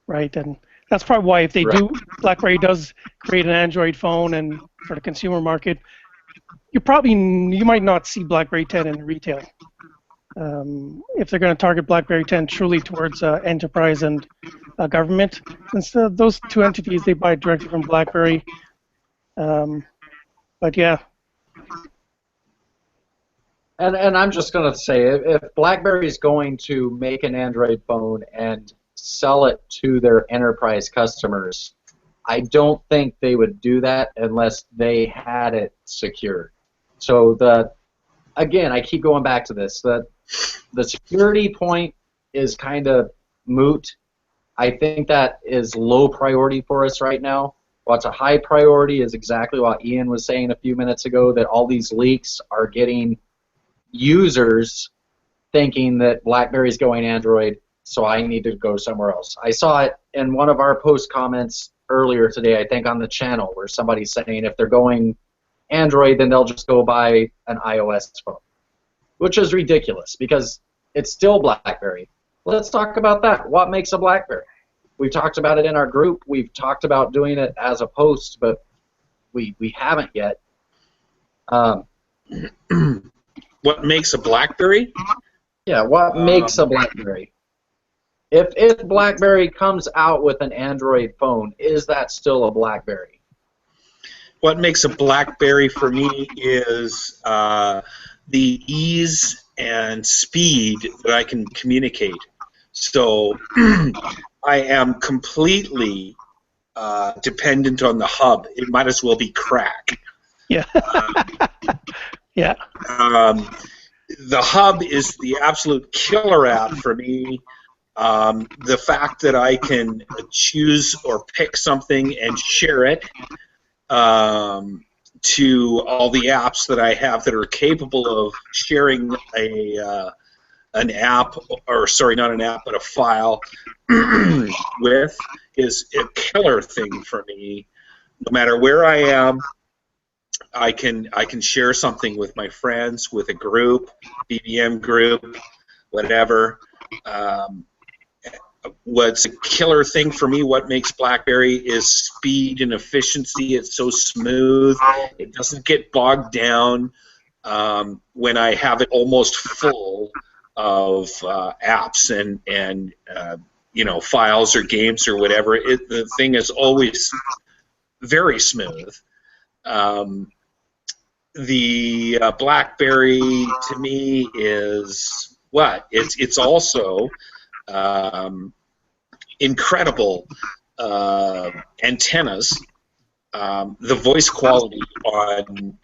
right? And that's probably why if they do, BlackBerry does create an Android phone, and for the consumer market, you might not see BlackBerry 10 in retail. If they're going to target BlackBerry 10 truly towards enterprise and government, instead those 2 entities, they buy directly from BlackBerry. But yeah. And I'm just going to say, if BlackBerry is going to make an Android phone and sell it to their enterprise customers, I don't think they would do that unless they had it secured. So again, I keep going back to this. The security point is kind of moot. I think that is low priority for us right now. What's a high priority is exactly what Ian was saying a few minutes ago, that all these leaks are getting users thinking that BlackBerry is going Android, so I need to go somewhere else. I saw it in one of our post comments earlier today, I think on the channel, where somebody's saying if they're going Android, then they'll just go buy an iOS phone, which is ridiculous because it's still BlackBerry. Let's talk about that. What makes a BlackBerry? We've talked about it in our group. We've talked about doing it as a post, but we haven't yet. What makes a BlackBerry? Yeah, what makes a BlackBerry? If BlackBerry comes out with an Android phone, is that still a BlackBerry? What makes a BlackBerry for me is the ease and speed that I can communicate. So I am completely dependent on the hub. It might as well be crack. Yeah. Yeah. The hub is the absolute killer app for me. The fact that I can choose or pick something and share it to all the apps that I have that are capable of sharing an app, or sorry, not an app, but a file with, is a killer thing for me. No matter where I am, I can share something with my friends, with a group, BBM group, whatever. What's a killer thing for me, what makes BlackBerry, is speed and efficiency. It's so smooth. It doesn't get bogged down when I have it almost full of apps and files or games or whatever. The thing is always very smooth. The BlackBerry to me is what? It's also incredible antennas. The voice quality on,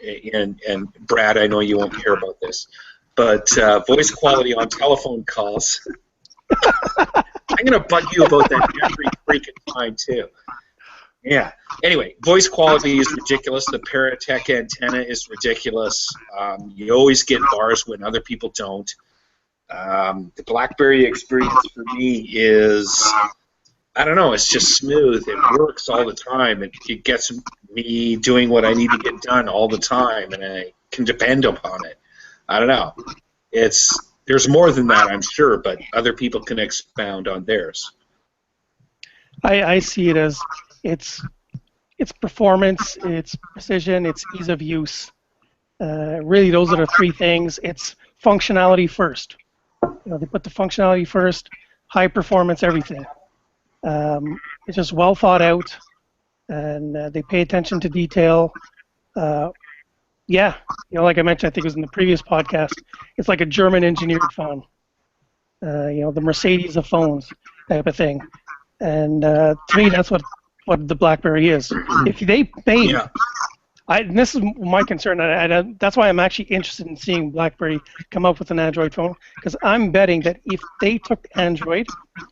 and Brad, I know you won't care about this, but voice quality on telephone calls. I'm going to bug you about that every freaking time, too. Yeah. Anyway, voice quality is ridiculous. The Paratech antenna is ridiculous. You always get bars when other people don't. The BlackBerry experience for me is, I don't know, it's just smooth. It works all the time. It gets me doing what I need to get done all the time, and I can depend upon it. I don't know. There's more than that, I'm sure, but other people can expound on theirs. I see it as it's performance, it's precision, it's ease of use. Really, those are the three things. It's functionality first. They put the functionality first, high performance, everything. It's just well thought out, and they pay attention to detail. Yeah, like I mentioned, I think it was in the previous podcast, it's like a German engineered phone. The Mercedes of phones type of thing. And to me, that's what the BlackBerry is. If they made, Yeah. and this is my concern, that's why I'm actually interested in seeing BlackBerry come up with an Android phone, because I'm betting that if they took Android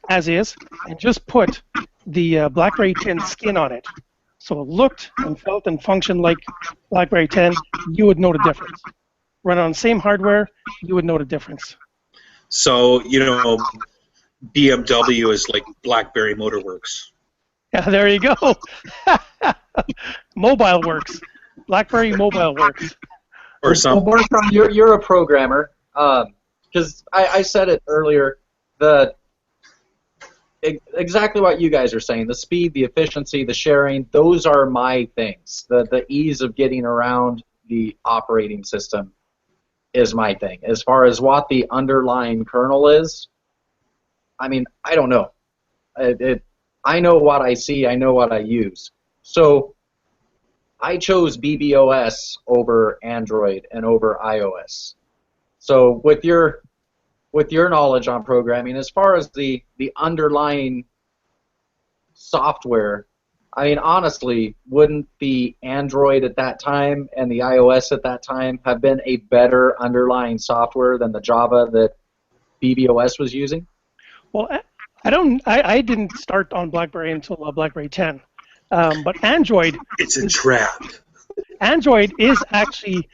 as is and just put the BlackBerry 10 skin on it, so it looked and felt and functioned like BlackBerry 10, you would know the difference. Run on the same hardware, you would know the difference. So, BMW is like BlackBerry Motorworks. Yeah, there you go. Mobile works. BlackBerry Mobile works. Or something. Well, Bertrand, you're a programmer. Because I said it earlier, exactly what you guys are saying. The speed, the efficiency, the sharing, those are my things. The ease of getting around the operating system is my thing. As far as what the underlying kernel is, I mean, I don't know. I know what I see. I know what I use. So I chose BBOS over Android and over iOS. So with your knowledge on programming, as far as the underlying software, I mean, honestly, wouldn't the Android at that time and the iOS at that time have been a better underlying software than the Java that BBOS was using? Well, I didn't start on BlackBerry until BlackBerry 10, but Android. It's a trap. Android is actually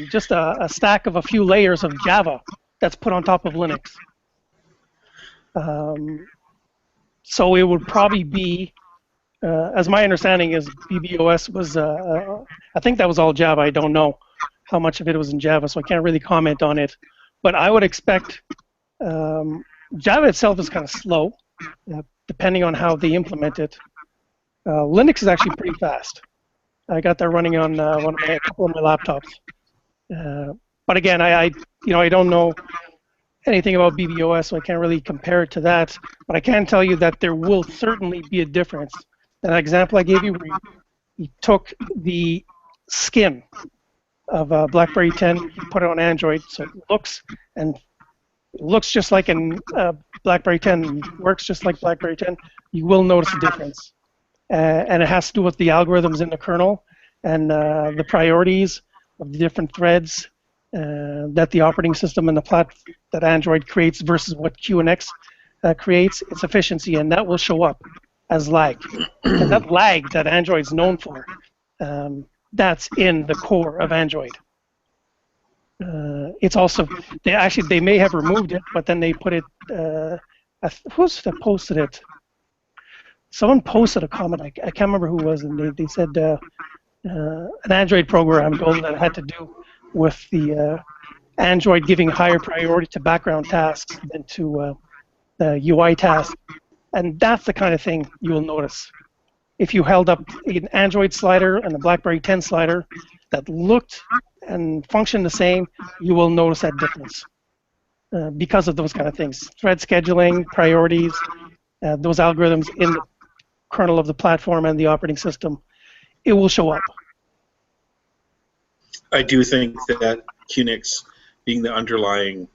just a stack of a few layers of Java that's put on top of Linux. So it would probably be, as my understanding is, BBOS was, I think that was all Java. I don't know how much of it was in Java, so I can't really comment on it. But I would expect Java itself is kind of slow, depending on how they implement it. Linux is actually pretty fast. I got that running on a couple of my laptops. But again, I don't know anything about BBOS, so I can't really compare it to that. But I can tell you that there will certainly be a difference. That example I gave you, where you took the skin of BlackBerry 10, you put it on Android, so it looks just like a BlackBerry 10, works just like BlackBerry 10. You will notice a difference. And it has to do with the algorithms in the kernel and the priorities of the different threads that the operating system and that Android creates versus what QNX creates. Its efficiency, and that will show up as lag. And that lag that Android's known for, that's in the core of Android. It's also they may have removed it, but then they put it. Who's that posted it? Someone posted a comment. I can't remember who it was, and they said an Android program goal that had to do with the Android giving higher priority to background tasks than to the UI tasks, and that's the kind of thing you will notice. If you held up an Android slider and a BlackBerry 10 slider that looked and functioned the same, you will notice that difference because of those kind of things. Thread scheduling, priorities, those algorithms in the kernel of the platform and the operating system, it will show up. I do think that QNX, being the underlying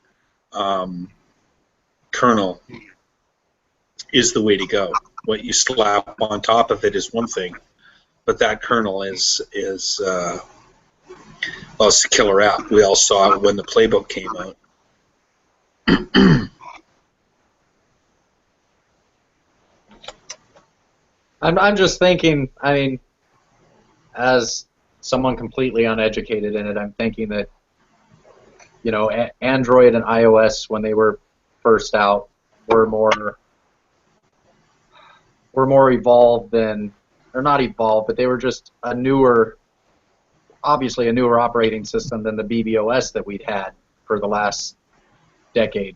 kernel, is the way to go. What you slap on top of it is one thing, but that kernel is it's a killer app. We all saw it when the playbook came out. I'm just thinking, I mean, as someone completely uneducated in it, I'm thinking that, Android and iOS, when they were first out, were more evolved than, or not evolved, but they were just obviously a newer operating system than the BBOS that we'd had for the last decade.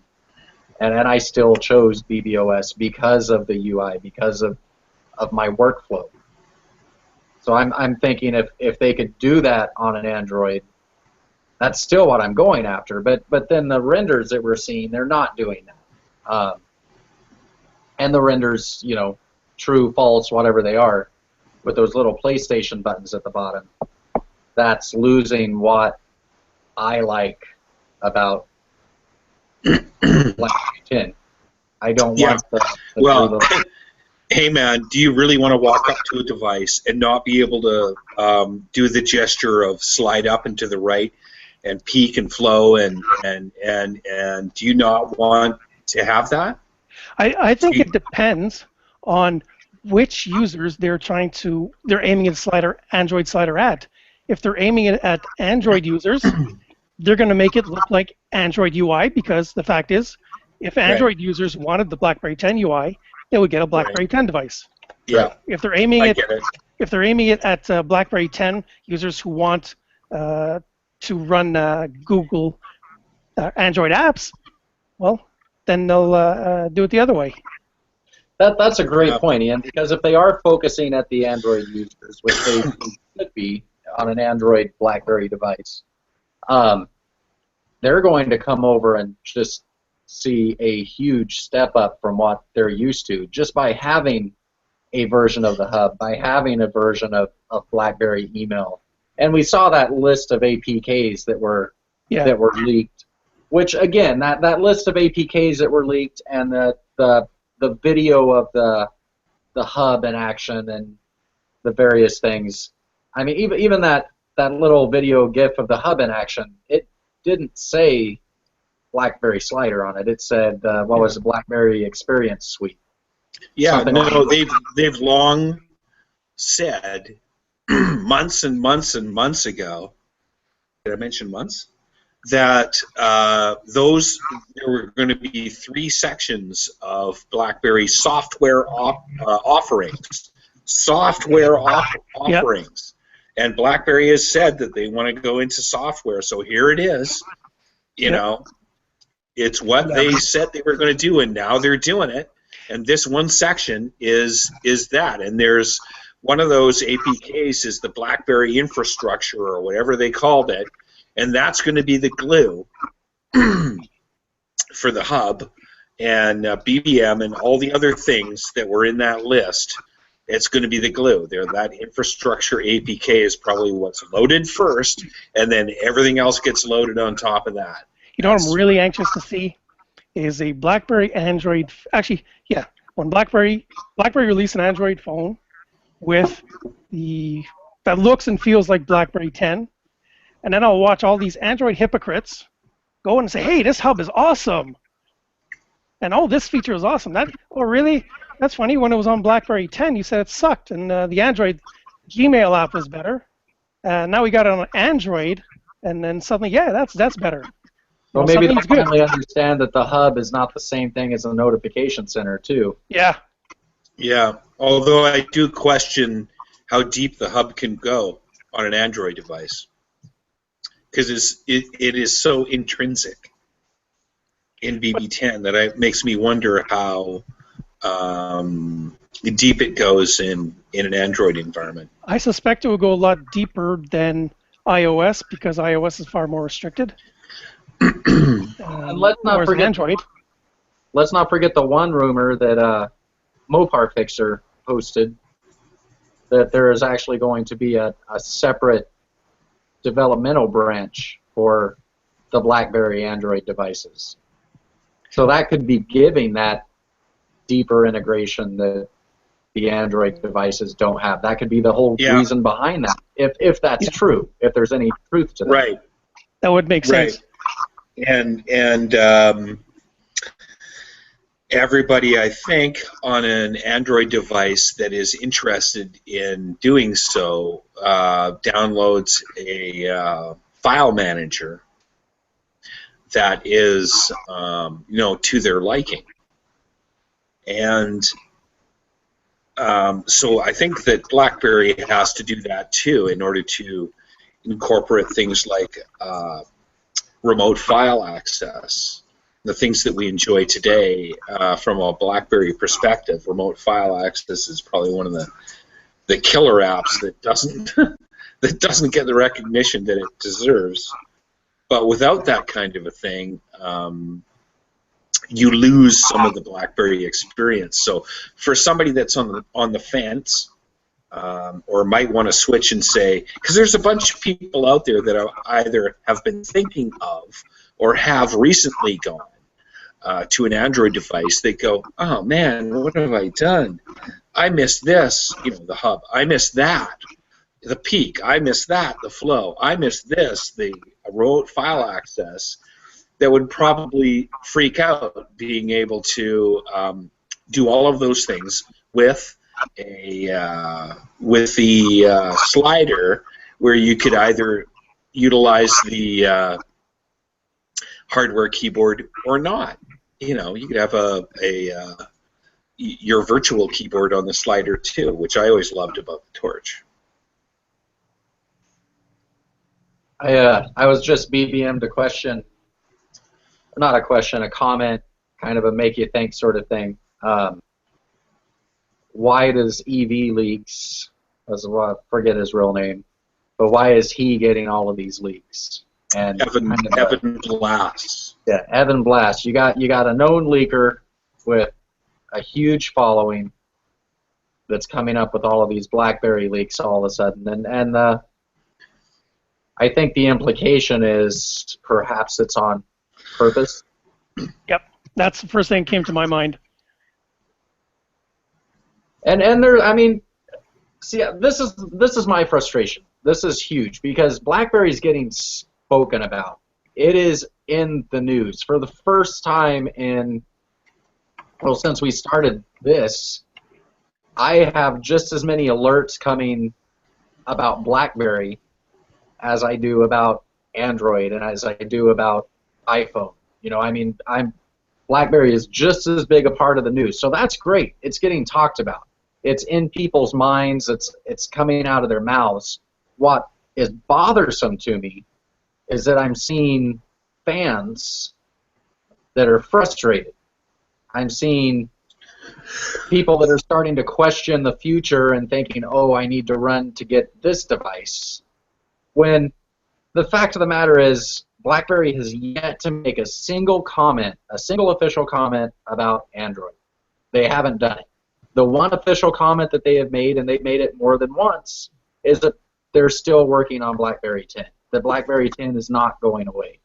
And I still chose BBOS because of the UI, because of my workflow. So I'm thinking if they could do that on an Android, that's still what I'm going after. But then the renders that we're seeing, they're not doing that. And the renders, true, false, whatever they are, with those little PlayStation buttons at the bottom, that's losing what I like about BlackBerry 10. I don't want the hey man, do you really want to walk up to a device and not be able to do the gesture of slide up and to the right and peak and flow and do you not want to have that? I think it depends on which users they're aiming at Android slider at. If they're aiming it at Android users, they're going to make it look like Android UI, because the fact is, if Android users wanted the BlackBerry 10 UI, they would get a BlackBerry 10 device. Yeah. If they're aiming it at BlackBerry 10 users who want to run Google Android apps, well, then they'll do it the other way. That's a great point, Ian, because if they are focusing at the Android users, which they should be on an Android BlackBerry device, they're going to come over and just see a huge step up from what they're used to just by having a version of the hub, by having a version of BlackBerry email. And we saw that list of APKs that were leaked, which again, that list of APKs that were leaked and the video of the hub in action and the various things. I mean, even that little video GIF of the hub in action, it didn't say BlackBerry slider on it. It said what was the BlackBerry Experience Suite. Yeah, no, they've long said months and months and months ago. Did I mention months? That there were going to be 3 sections of BlackBerry software offerings. Offerings. And BlackBerry has said that they want to go into software, so here it is. You know, it's what they said they were going to do, and now they're doing it. And this one section is that. And there's one of those APKs is the BlackBerry infrastructure or whatever they called it, and that's going to be the glue for the hub and BBM and all the other things that were in that list. It's going to be the glue. That infrastructure APK is probably what's loaded first, and then everything else gets loaded on top of that. You know what I'm really anxious to see is a BlackBerry Android. Actually, yeah, when BlackBerry released an Android phone with that looks and feels like BlackBerry 10, and then I'll watch all these Android hypocrites go and say, "Hey, this hub is awesome," and "Oh, this feature is awesome." Really? That's funny. When it was on BlackBerry 10, you said it sucked, and the Android Gmail app was better. Now we got it on Android, and then suddenly, yeah, that's better. Well, maybe they'll finally understand that the hub is not the same thing as a notification center, too. Yeah. Yeah, although I do question how deep the hub can go on an Android device, because it is so intrinsic in BB10 that it makes me wonder how deep it goes in an Android environment. I suspect it will go a lot deeper than iOS, because iOS is far more restricted. And let's not forget Android. Let's not forget the one rumor that Mopar Fixer posted, that there is actually going to be a separate developmental branch for the BlackBerry Android devices. So that could be giving that deeper integration that the Android devices don't have. That could be the whole reason behind that, if that's true, if there's any truth to that. Right. That would make sense. And everybody, I think, on an Android device that is interested in doing so downloads a file manager that is, to their liking. And so I think that BlackBerry has to do that too in order to incorporate things like remote file access, the things that we enjoy today from a BlackBerry perspective. Remote file access is probably one of the the killer apps that doesn't that doesn't get the recognition that it deserves. But without that kind of a thing, you lose some of the BlackBerry experience. So for somebody that's on the fence, or might want to switch and say, because there's a bunch of people out there that are either have been thinking of or have recently gone to an Android device, they go, oh man, what have I done? I missed this, the hub. I missed that, the peak. I missed that, the flow. I missed this, the road file access. That would probably freak out being able to do all of those things with the slider, where you could either utilize the hardware keyboard or not. You could have your virtual keyboard on the slider too, which I always loved about the Torch. I was just BBM'd a question, not a question, a comment, kind of a make you think sort of thing. Why does EV Leaks, I forget his real name, but why is he getting all of these leaks? And Evan Blass. Yeah, Evan Blass. You got a known leaker with a huge following that's coming up with all of these BlackBerry leaks all of a sudden, and I think the implication is perhaps it's on purpose. Yep, that's the first thing that came to my mind. And there, I mean, see, this is my frustration. This is huge because BlackBerry's getting spoken about. It is in the news for the first time since we started this. I have just as many alerts coming about BlackBerry as I do about Android and as I do about iPhone. BlackBerry is just as big a part of the news, so that's great. It's getting talked about. It's in people's minds. It's coming out of their mouths. What is bothersome to me is that I'm seeing fans that are frustrated. I'm seeing people that are starting to question the future and thinking, oh, I need to run to get this device. When the fact of the matter is, BlackBerry has yet to make a single official comment about Android. They haven't done it. The one official comment that they have made, and they've made it more than once, is that they're still working on BlackBerry 10. The BlackBerry 10 is not going away.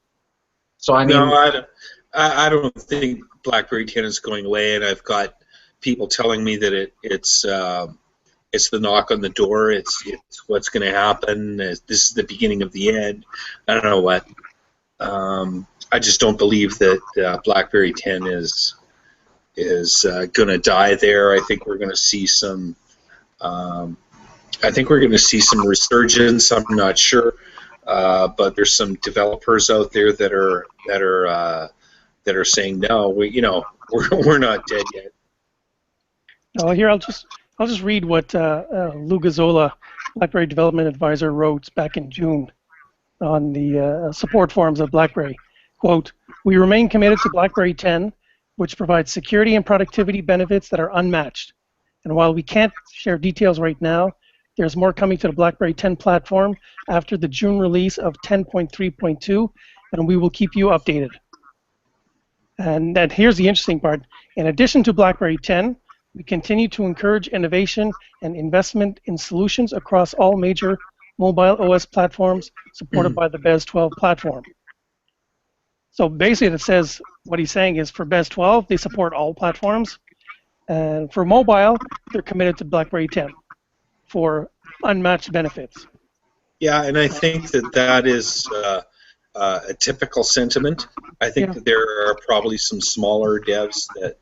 So I mean, no, I don't think BlackBerry 10 is going away, and I've got people telling me that it's the knock on the door. It's what's going to happen. This is the beginning of the end. I don't know what. I just don't believe that BlackBerry 10 is going to die there. I think we're going to see some. I think we're going to see some resurgence. I'm not sure, but there's some developers out there that are saying no. We're not dead yet. Oh, here I'll just read what Lou Gazzola, BlackBerry Development Advisor, wrote back in June on the support forums of BlackBerry. Quote, "We remain committed to BlackBerry 10, which provides security and productivity benefits that are unmatched. And while we can't share details right now, there's more coming to the BlackBerry 10 platform after the June release of 10.3.2, and we will keep you updated." And here's the interesting part. In addition to BlackBerry 10, we continue to encourage innovation and investment in solutions across all major mobile OS platforms supported by the BES 12 platform. So basically it says, what he's saying is for BES 12, they support all platforms. And for mobile, they're committed to BlackBerry 10 for unmatched benefits. Yeah, and I think that is a typical sentiment. I think that there are probably some smaller devs that,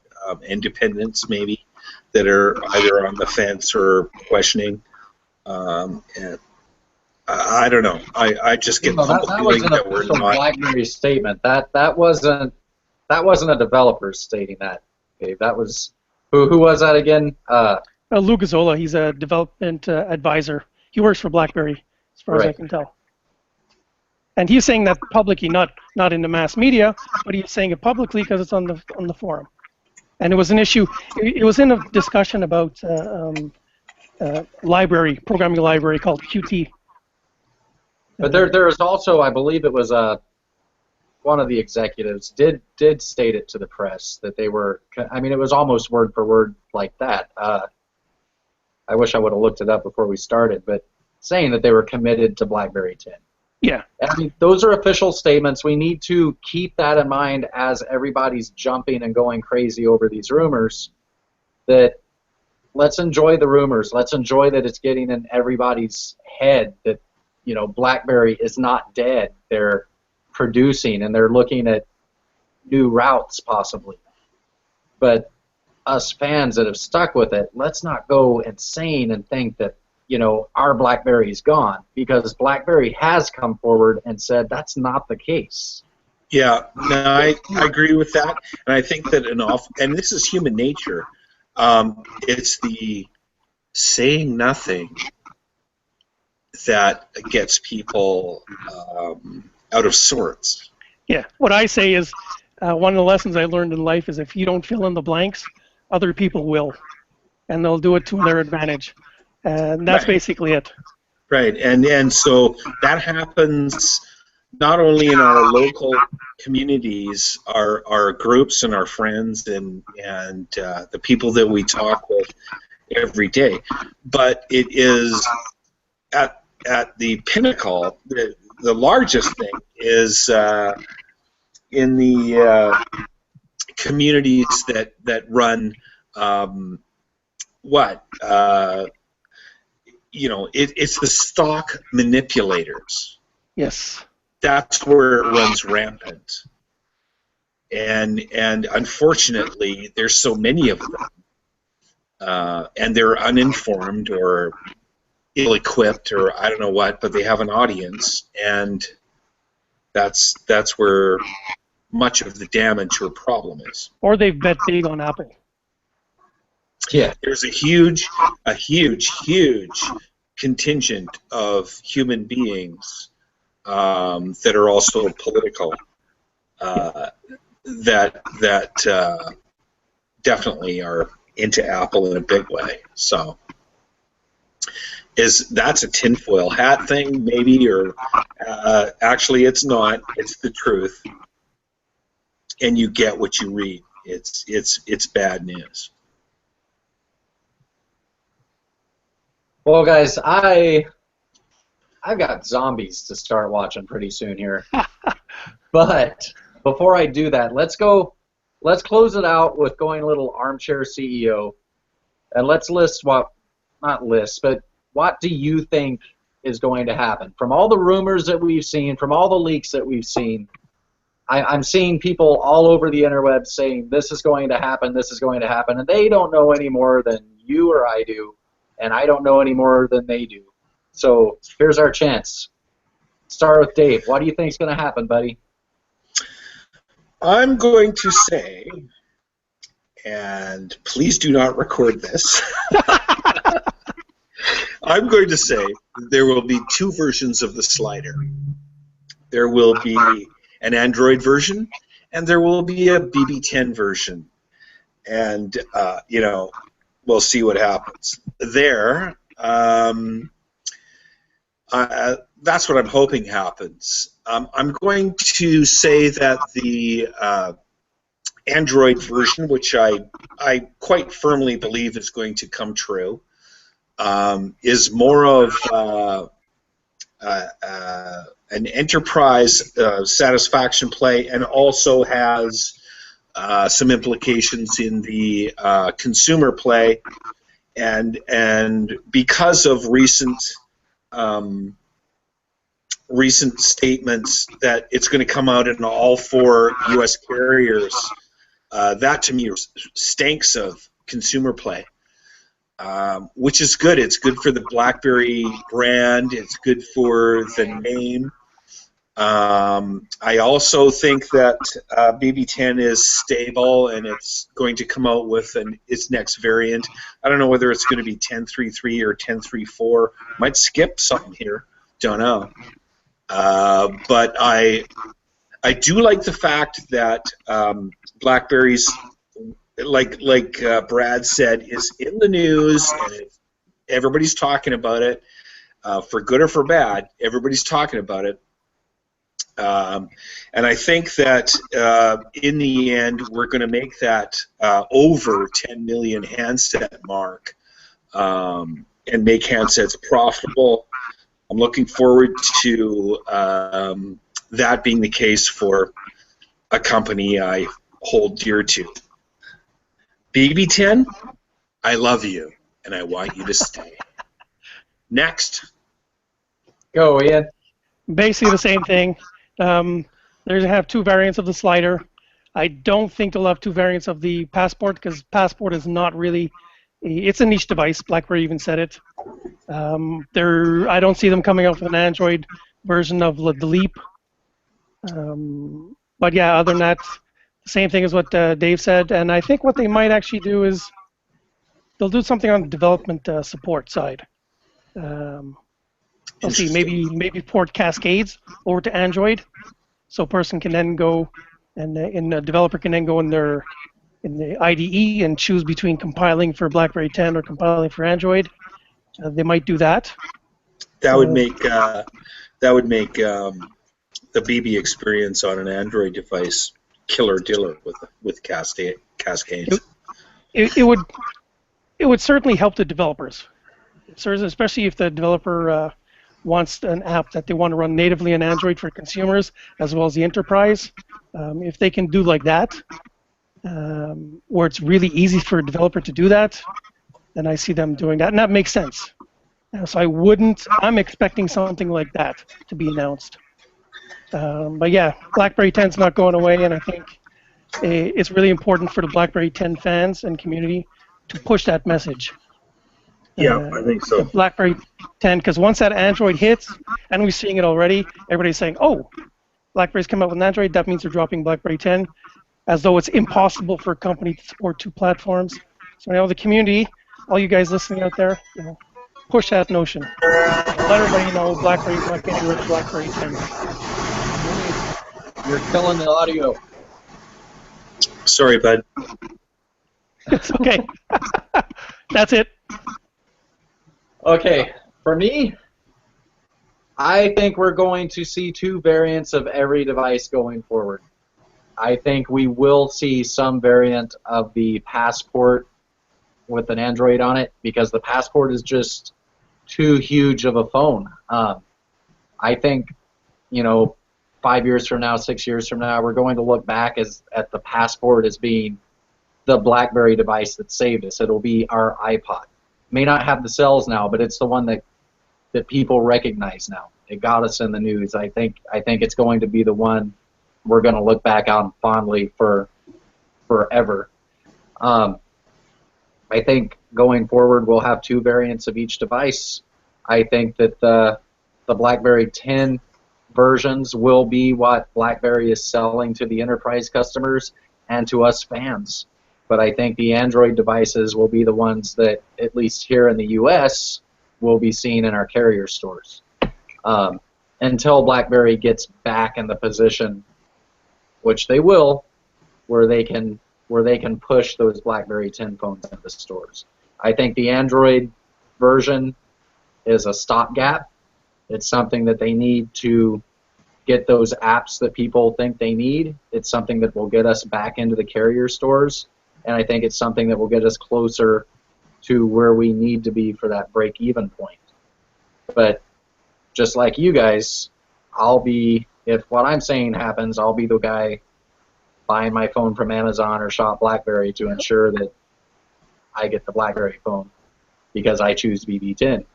independents maybe, that are either on the fence or questioning. And I don't know. I just get the feeling that we're not. BlackBerry statement. That wasn't a developer stating that. Dave. That was who was that again? Lou Gazzola. He's a development advisor. He works for BlackBerry, as far as I can tell. And he's saying that publicly, not in the mass media, but he's saying it publicly because it's on the forum. And it was an issue. It was in a discussion about programming library called Qt. But there is also, I believe it was one of the executives did state it to the press that they were. I mean, it was almost word for word like that. I wish I would have looked it up before we started, but saying that they were committed to BlackBerry 10. Yeah. I mean, those are official statements. We need to keep that in mind as everybody's jumping and going crazy over these rumors. That let's enjoy the rumors. Let's enjoy that it's getting in everybody's head that, you know, BlackBerry is not dead. They're producing and they're looking at new routes possibly. But us fans that have stuck with it, let's not go insane and think that, you know, our BlackBerry's gone, because BlackBerry has come forward and said that's not the case. Yeah, no, I agree with that, and I think that and this is human nature. It's the saying nothing that gets people out of sorts. Yeah, what I say is one of the lessons I learned in life is if you don't fill in the blanks, other people will, and they'll do it to their advantage. And that's basically it. Right, and so that happens not only in our local communities, our groups and our friends and the people that we talk with every day, but it is at the pinnacle. The largest thing is in the communities that run you know, it's the stock manipulators. Yes. That's where it runs rampant. And unfortunately, there's so many of them. And they're uninformed or ill-equipped or I don't know what, but they have an audience, and that's where much of the damage or problem is. Or they've bet big on Apple. Yeah, there's a huge contingent of human beings that are also political that definitely are into Apple in a big way. So, that's a tinfoil hat thing, maybe, or actually it's not. It's the truth, and you get what you read. It's bad news. Well, guys, I've got zombies to start watching pretty soon here. But before I do that, let's close it out with going a little armchair CEO, and let's list but what do you think is going to happen? From all the rumors that we've seen, from all the leaks that we've seen, I'm seeing people all over the interweb saying this is going to happen, and they don't know any more than you or I do. And I don't know any more than they do. So here's our chance. Start with Dave. What do you think is going to happen, buddy? I'm going to say, and please do not record this, I'm going to say there will be two versions of the slider. There will be an Android version, and there will be a BB10 version. And, you know, we'll see what happens there. That's what I'm hoping happens. I'm going to say that the Android version, which I quite firmly believe is going to come true, is more of an enterprise satisfaction play, and also has some implications in the consumer play, and because of recent statements that it's going to come out in all 4 U.S. carriers, that to me stinks of consumer play, which is good. It's good for the BlackBerry brand. It's good for the name. I also think that BB10 is stable, and it's going to come out with its next variant. I don't know whether it's going to be 10.3.3 or 10.3.4. Might skip something here. Don't know. But I do like the fact that BlackBerry's, like Brad said, is in the news, Everybody's talking about it, for good or for bad. Everybody's talking about it. And I think that in the end, we're going to make that over 10 million handset mark and make handsets profitable. I'm looking forward to that being the case for a company I hold dear to. BB10, I love you, and I want you to stay. Next. Go, Ian. Basically the same thing. They're going to have 2 variants of the slider. I don't think they'll have 2 variants of the Passport, because Passport is not really, it's a niche device. BlackBerry even said it. I don't see them coming out with an Android version of the Leap. But yeah, other than that, same thing as what Dave said. And I think what they might actually do is they'll do something on the development support side. We'll see, maybe port Cascades over to Android, so a person can then go and the developer can then go in the IDE and choose between compiling for BlackBerry 10 or compiling for Android. They might do that. That would make the BB experience on an Android device killer diller with Cascades. It would certainly help the developers, especially if the developer wants an app that they want to run natively on Android for consumers as well as the enterprise. If they can do like that, where it's really easy for a developer to do that, then I see them doing that, and that makes sense. So I'm expecting something like that to be announced. But yeah, BlackBerry 10's not going away, and I think it's really important for the BlackBerry 10 fans and community to push that message. Yeah, I think so. The BlackBerry 10, because once that Android hits, and we're seeing it already, everybody's saying, oh, BlackBerry's come out with an Android, that means they're dropping BlackBerry 10, as though it's impossible for a company to support 2 platforms. So the community, all you guys listening out there, push that notion. Let everybody know BlackBerry's not getting rid of BlackBerry 10. You're killing the audio. Sorry, bud. It's okay. That's it. Okay, for me, I think we're going to see 2 variants of every device going forward. I think we will see some variant of the Passport with an Android on it, because the Passport is just too huge of a phone. I think, 5 years from now, 6 years from now, we're going to look back at the Passport as being the BlackBerry device that saved us. It'll be our iPod. May not have the cells now, but it's the one that people recognize now. It got us in the news. I think it's going to be the one we're going to look back on fondly for forever. I think going forward we'll have 2 variants of each device. I think that the BlackBerry 10 versions will be what BlackBerry is selling to the enterprise customers and to us fans. But I think the Android devices will be the ones that, at least here in the U.S., will be seen in our carrier stores. Until BlackBerry gets back in the position, which they will, where they can push those BlackBerry 10 phones into the stores. I think the Android version is a stopgap. It's something that they need to get those apps that people think they need. It's something that will get us back into the carrier stores, and I think it's something that will get us closer to where we need to be for that break-even point. But just like you guys, if what I'm saying happens, I'll be the guy buying my phone from Amazon or Shop BlackBerry to ensure that I get the BlackBerry phone because I choose BB10.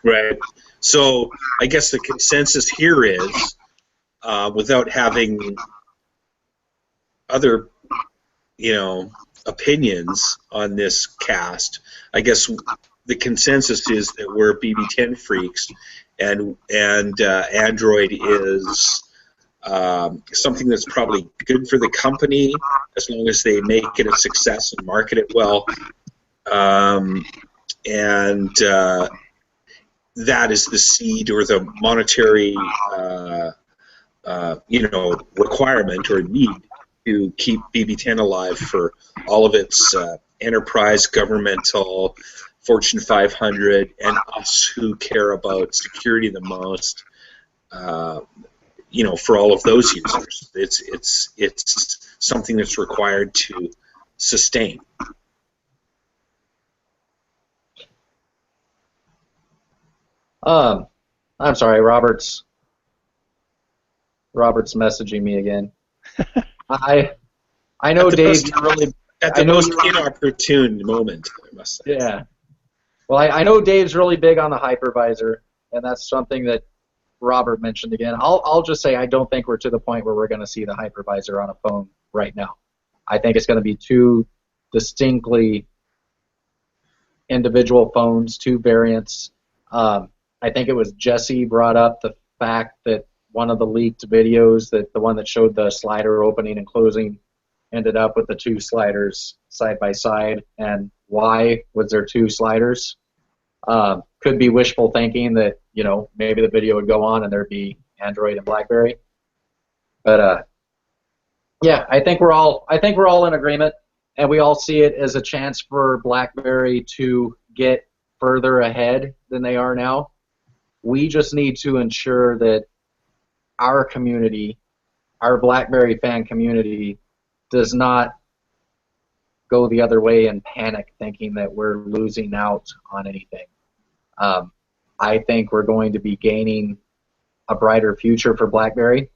Right. So I guess the consensus here is, without having other, opinions on this cast, I guess the consensus is that we're BB10 freaks, and Android is something that's probably good for the company as long as they make it a success and market it well. That is the seed or the monetary, requirement or need to keep BB10 alive for all of its enterprise, governmental, Fortune 500 and us who care about security the most, for all of those users. It's something that's required to sustain. I'm sorry, Robert's messaging me again. I know Dave. At the most inopportune moment, I must say. Yeah. Well, I know Dave's really big on the hypervisor, and that's something that Robert mentioned again. I'll just say I don't think we're to the point where we're going to see the hypervisor on a phone right now. I think it's going to be two distinctly individual phones, two variants. I think it was Jesse brought up the fact that one of the leaked videos, that the one that showed the slider opening and closing, ended up with the two sliders side by side. And why was there two sliders? Could be wishful thinking that, maybe the video would go on and there'd be Android and BlackBerry. But yeah, I think we're all in agreement, and we all see it as a chance for BlackBerry to get further ahead than they are now. We just need to ensure that our community, our BlackBerry fan community, does not go the other way and panic thinking that we're losing out on anything. I think we're going to be gaining a brighter future for BlackBerry,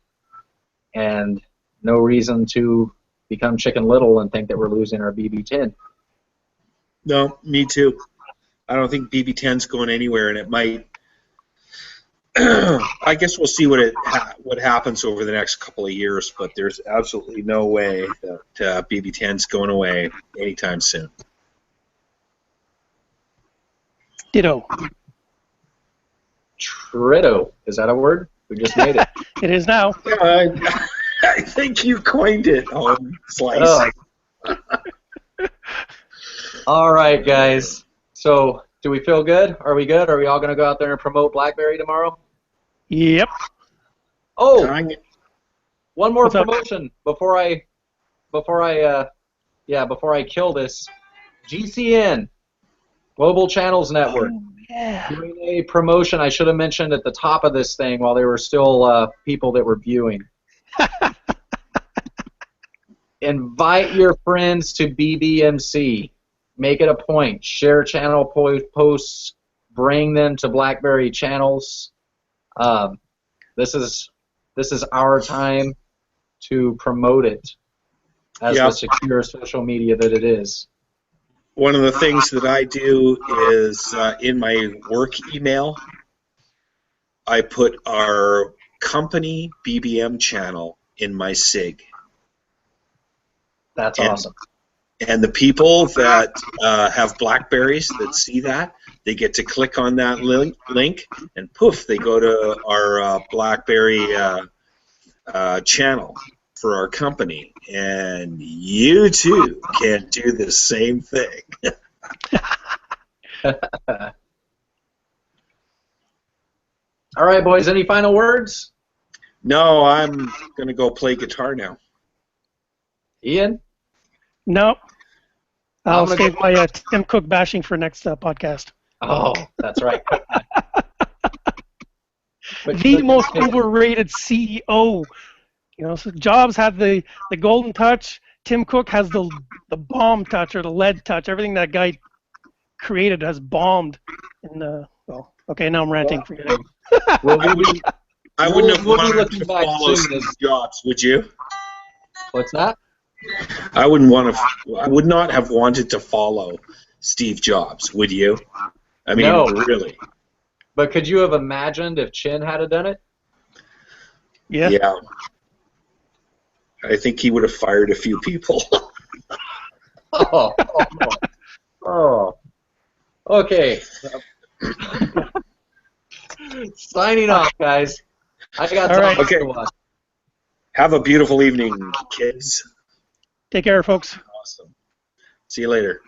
and no reason to become Chicken Little and think that we're losing our BB10. No, me too. I don't think BB10's going anywhere, and it might. I guess we'll see what happens over the next couple of years, but there's absolutely no way that BB10's going away anytime soon. Ditto. Tritto. Is that a word? We just made it. It is now. I think you coined it, Slice. Oh. All right, guys. So, do we feel good? Are we good? Are we all going to go out there and promote BlackBerry tomorrow? Yep. Oh, one more What's promotion before I kill this. GCN, Global Channels Network. Oh, yeah. Doing a promotion I should have mentioned at the top of this thing while there were still people that were viewing. Invite your friends to BBMC. Make it a point. Share channel posts. Bring them to BlackBerry channels. This is our time to promote it as the secure social media that it is. One of the things that I do is in my work email, I put our company BBM channel in my SIG. That's awesome. And the people that have BlackBerries that see that, they get to click on that link, and poof, they go to our BlackBerry channel for our company. And you too can do the same thing. All right, boys, any final words? No, I'm going to go play guitar now. Ian? No. I'll save my Tim Cook bashing for next podcast. Oh, that's right. The most overrated CEO. So Jobs had the golden touch. Tim Cook has the bomb touch, or the lead touch. Everything that guy created has bombed. Okay, now I'm ranting. Forget it. I wouldn't have wanted to follow Steve Jobs, would you? What's that? I would not have wanted to follow Steve Jobs, would you? I mean, no. Really. But could you have imagined if Chin had done it? Yeah. Yeah. I think he would have fired a few people. Oh. Okay. Signing off, guys. I got time to watch. Have a beautiful evening, kids. Take care, folks. Awesome. See you later.